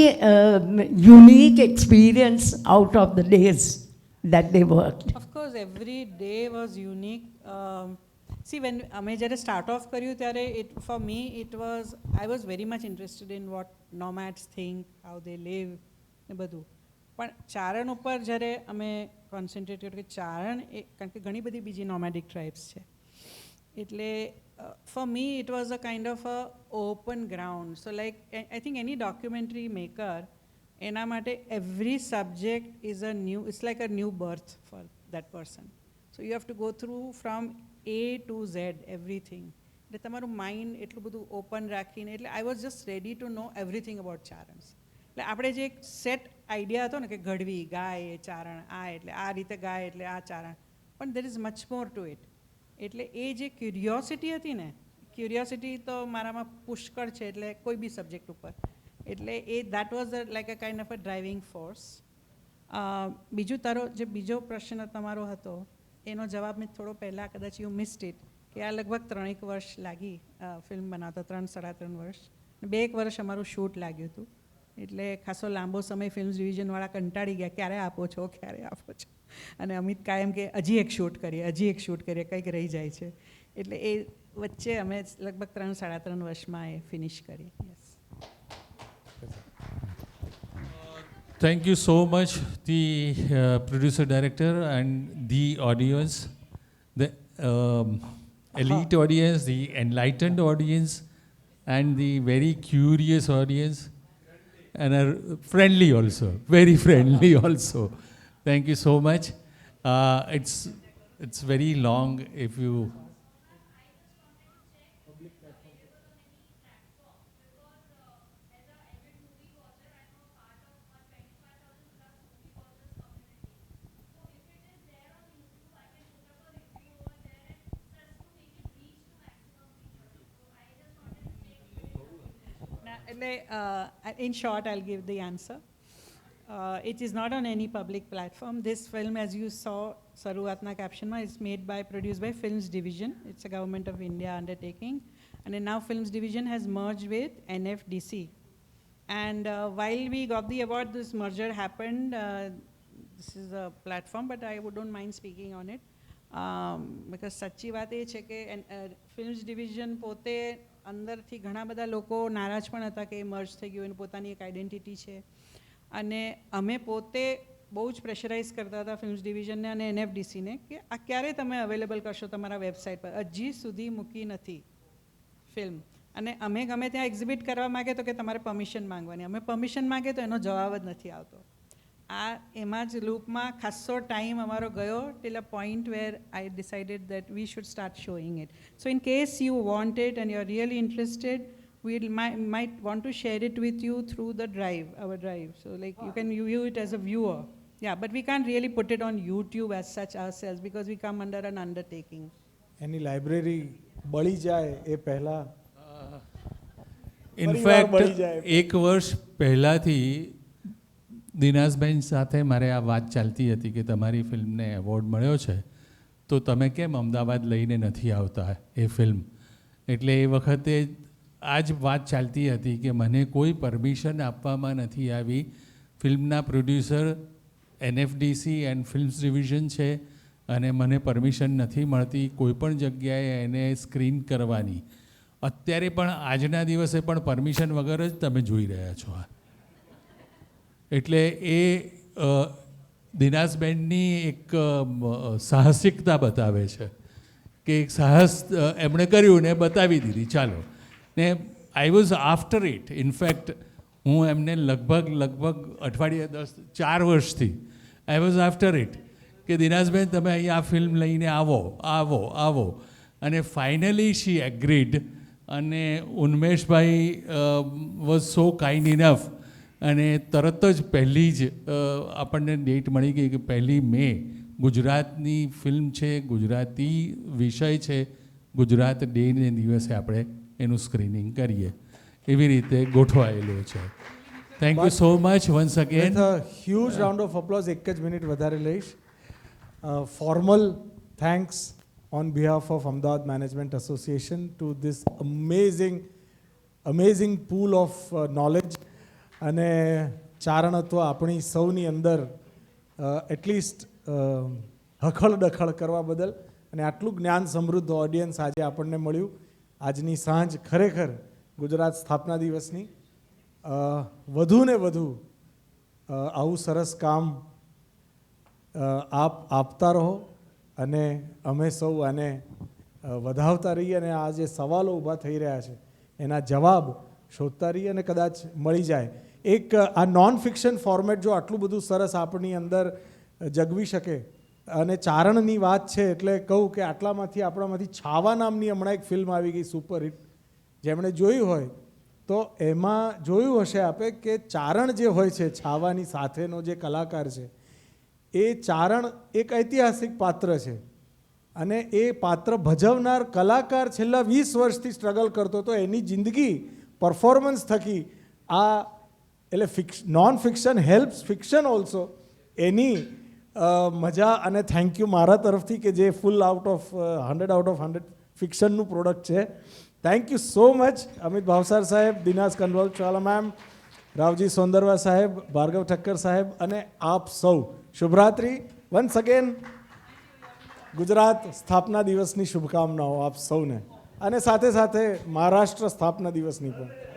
unique experience out of the days that they worked. Of course, every day was unique. See, when અમે જ્યારે start of કર્યું ત્યારે for me it was, I was very much interested in what nomads think, how they live ને બધું. પણ ચારણ ઉપર જ્યારે અમે કોન્સન્ટ્રેટ કર્યું કે ચારણ એ, કારણ કે ઘણી બધી બીજી નોમેડિક ટ્રાઇબ્સ છે, એટલે for me it was a kind of a open ground. So like I think any documentary maker, એના માટે every subject is a new, it's like a new birth for that person. So you have to go through from A to Z everything. એટલે તમારું mind એટલું બધું open રાખીને, એટલે I was just ready to know everything about Charans. એટલે આપણે જે એક સેટ આઈડિયા હતો ને કે ગઢવી ગાય એ ચારણ, આ એટલે આ રીતે ગાય એટલે આ ચારણ, પણ there is much more to it. એટલે એ જે ક્યુરિયોસિટી હતી ને, ક્યુરિયોસિટી તો મારામાં પુષ્કળ છે, એટલે કોઈ બી સબ્જેક્ટ ઉપર. એટલે એ that was like a kind of a driving force. બીજું તારો જે બીજો પ્રશ્ન તમારો હતો એનો જવાબ મેં થોડો પહેલાં કદાચ યુ મિસ્ડ ઇટ, કે આ લગભગ 3 વર્ષ લાગી ફિલ્મ બનાવતા, 3-3.5 વર્ષ. 2 વર્ષ અમારું શૂટ લાગ્યું હતું, એટલે ખાસો લાંબો સમય ફિલ્મ ડિવિઝનવાળા કંટાળી ગયા, ક્યારે આપો છો ક્યારે આપો છો. અને અમિત કાયમ કે હજી એક શૂટ કરીએ, હજી એક શૂટ કરીએ, કંઈક રહી જાય છે. એટલે એ વચ્ચે અમે લગભગ 3-3.5 વર્ષમાં એ ફિનિશ કરી. Yes. Thank you so much, the producer director and the audience, the elite audience, the enlightened audience, and the very curious audience, and friendly also, very friendly also. Thank you so much. It's very long if you. In short, I'll give the answer. It is not on any public platform. This film, as you saw, Saruatna caption, is produced by Films Division. It's a Government of India undertaking. And then now Films Division has merged with NFDC. And while we got the award, this merger happened. This is a platform, but I don't mind speaking on it. Because સાચી વાત એ છે કે films division પોતે અંદરથી ઘણા બધા લોકો નારાજ પણ હતા કે મર્જ થઈ ગયું, એની પોતાની એક આઈડેન્ટિટી છે. અને અમે પોતે બહુ જ પ્રેશરાઇઝ કરતા હતા ફિલ્મ્સ ડિવિઝનને અને એનએફડીસીને કે આ ક્યારે તમે અવેલેબલ કરશો તમારા વેબસાઇટ પર. હજી સુધી મૂકી નથી ફિલ્મ. અને અમે ગમે ત્યાં એક્ઝિબિટ કરવા માગે તો કે તમારે પરમિશન માંગવાની, અમે પરમિશન માગે તો એનો જવાબ જ નથી આવતો. આ એમાં જ લૂપમાં ખાસો ટાઈમ અમારો ગયો till a point where I decided that we should start showing it. So in case you want it and you are really interested, we might want to share it with you through the drive, our drive. So like you can view it as a viewer. Yeah, but we can't really put it on YouTube as such ourselves because we come under an undertaking. Any library બળી જાય એ પહેલા in fact 1 વર્ષ પહેલાંથી દિનાજબેન સાથે મારે આ વાત ચાલતી હતી કે તમારી ફિલ્મને એવોર્ડ મળ્યો છે તો તમે કેમ અમદાવાદ લઈને નથી આવતા એ ફિલ્મ. એટલે એ વખતે આ જ વાત ચાલતી હતી કે મને કોઈ પરમિશન આપવામાં નથી આવી ફિલ્મના producer NFDC and films division છે અને મને પરમિશન નથી મળતી કોઈ પણ જગ્યાએ એને સ્ક્રીન કરવાની. અત્યારે પણ આજના દિવસે પણ પરમિશન વગર જ તમે જોઈ રહ્યા છો આ. એટલે એ દિનાસબેનની એક સાહસિકતા બતાવે છે કે એક સાહસ એમણે કર્યું ને બતાવી દીધી ચાલો. ને I was after it. In fact હું એમને લગભગ અઠવાડિયે 4 વર્ષથી આઈ વોઝ આફ્ટર ઇટ કે દિનાસબેન તમે અહીં આ ફિલ્મ લઈને આવો. અને ફાઇનલી શી એગ્રીડ. અને ઉન્મેશભાઈ વોઝ સો કાઇન્ડ ઇનફ અને તરત જ પહેલી જ આપણને ડેટ મળી ગઈ કે 1 મે ગુજરાતની ફિલ્મ છે, ગુજરાતી વિષય છે, ગુજરાત ડેને દિવસે આપણે એનું સ્ક્રીનિંગ કરીએ. એવી રીતે ગોઠવાયેલું છે. Thank you so much once again. With a huge round of applause. એક જ મિનિટ વધારે લઈશ. Formal thanks on behalf of Ahmedabad Management Association to this amazing pool of knowledge. અને ચારણત્વ આપણી સૌની અંદર એટલીસ્ટ હખળ કરવા બદલ અને આટલું જ્ઞાન સમૃદ્ધ ઓડિયન્સ આજે આપણને મળ્યું. આજની સાંજ ખરેખર ગુજરાત સ્થાપના દિવસની વધુ ને વધુ આવું સરસ કામ આપ આપતા રહો અને અમે સૌ આને વધાવતા રહીએ અને આ જે સવાલો ઊભા થઈ રહ્યા છે એના જવાબ શોધતા રહીએ અને કદાચ મળી જાય. એક આ નોન ફિક્શન ફોર્મેટ જો આટલું બધું સરસ આપણી અંદર જગવી શકે અને ચારણની વાત છે એટલે કહું કે આપણામાંથી છાવા નામની હમણાં એક ફિલ્મ આવી ગઈ સુપરહિટ. જેમણે જોયું હોય તો એમાં જોયું હશે આપે કે ચારણ જે હોય છે છાવાની સાથેનો જે કલાકાર છે એ ચારણ એક ઐતિહાસિક પાત્ર છે અને એ પાત્ર ભજવનાર કલાકાર છેલ્લા 20 વર્ષથી સ્ટ્રગલ કરતો હતો. એની જિંદગી પરફોર્મન્સ થકી આ એટલે non fiction helps fiction also. એની મજા અને થેન્ક યુ મારા તરફથી કે જે full out of 100 out of 100 ફિક્શનનું પ્રોડક્ટ છે. Thank you so much Amit Bhavsar સાહેબ, દિનાસ કંડવાલવાલા મેમ, રાવજી સોંદરવા સાહેબ, ભાર્ગવ ઠક્કર સાહેબ અને આપ સૌ. શુભરાત્રિ. વન્સ અગેન ગુજરાત સ્થાપના દિવસની શુભકામનાઓ આપ સૌને અને સાથે સાથે મહારાષ્ટ્ર સ્થાપના દિવસની પણ.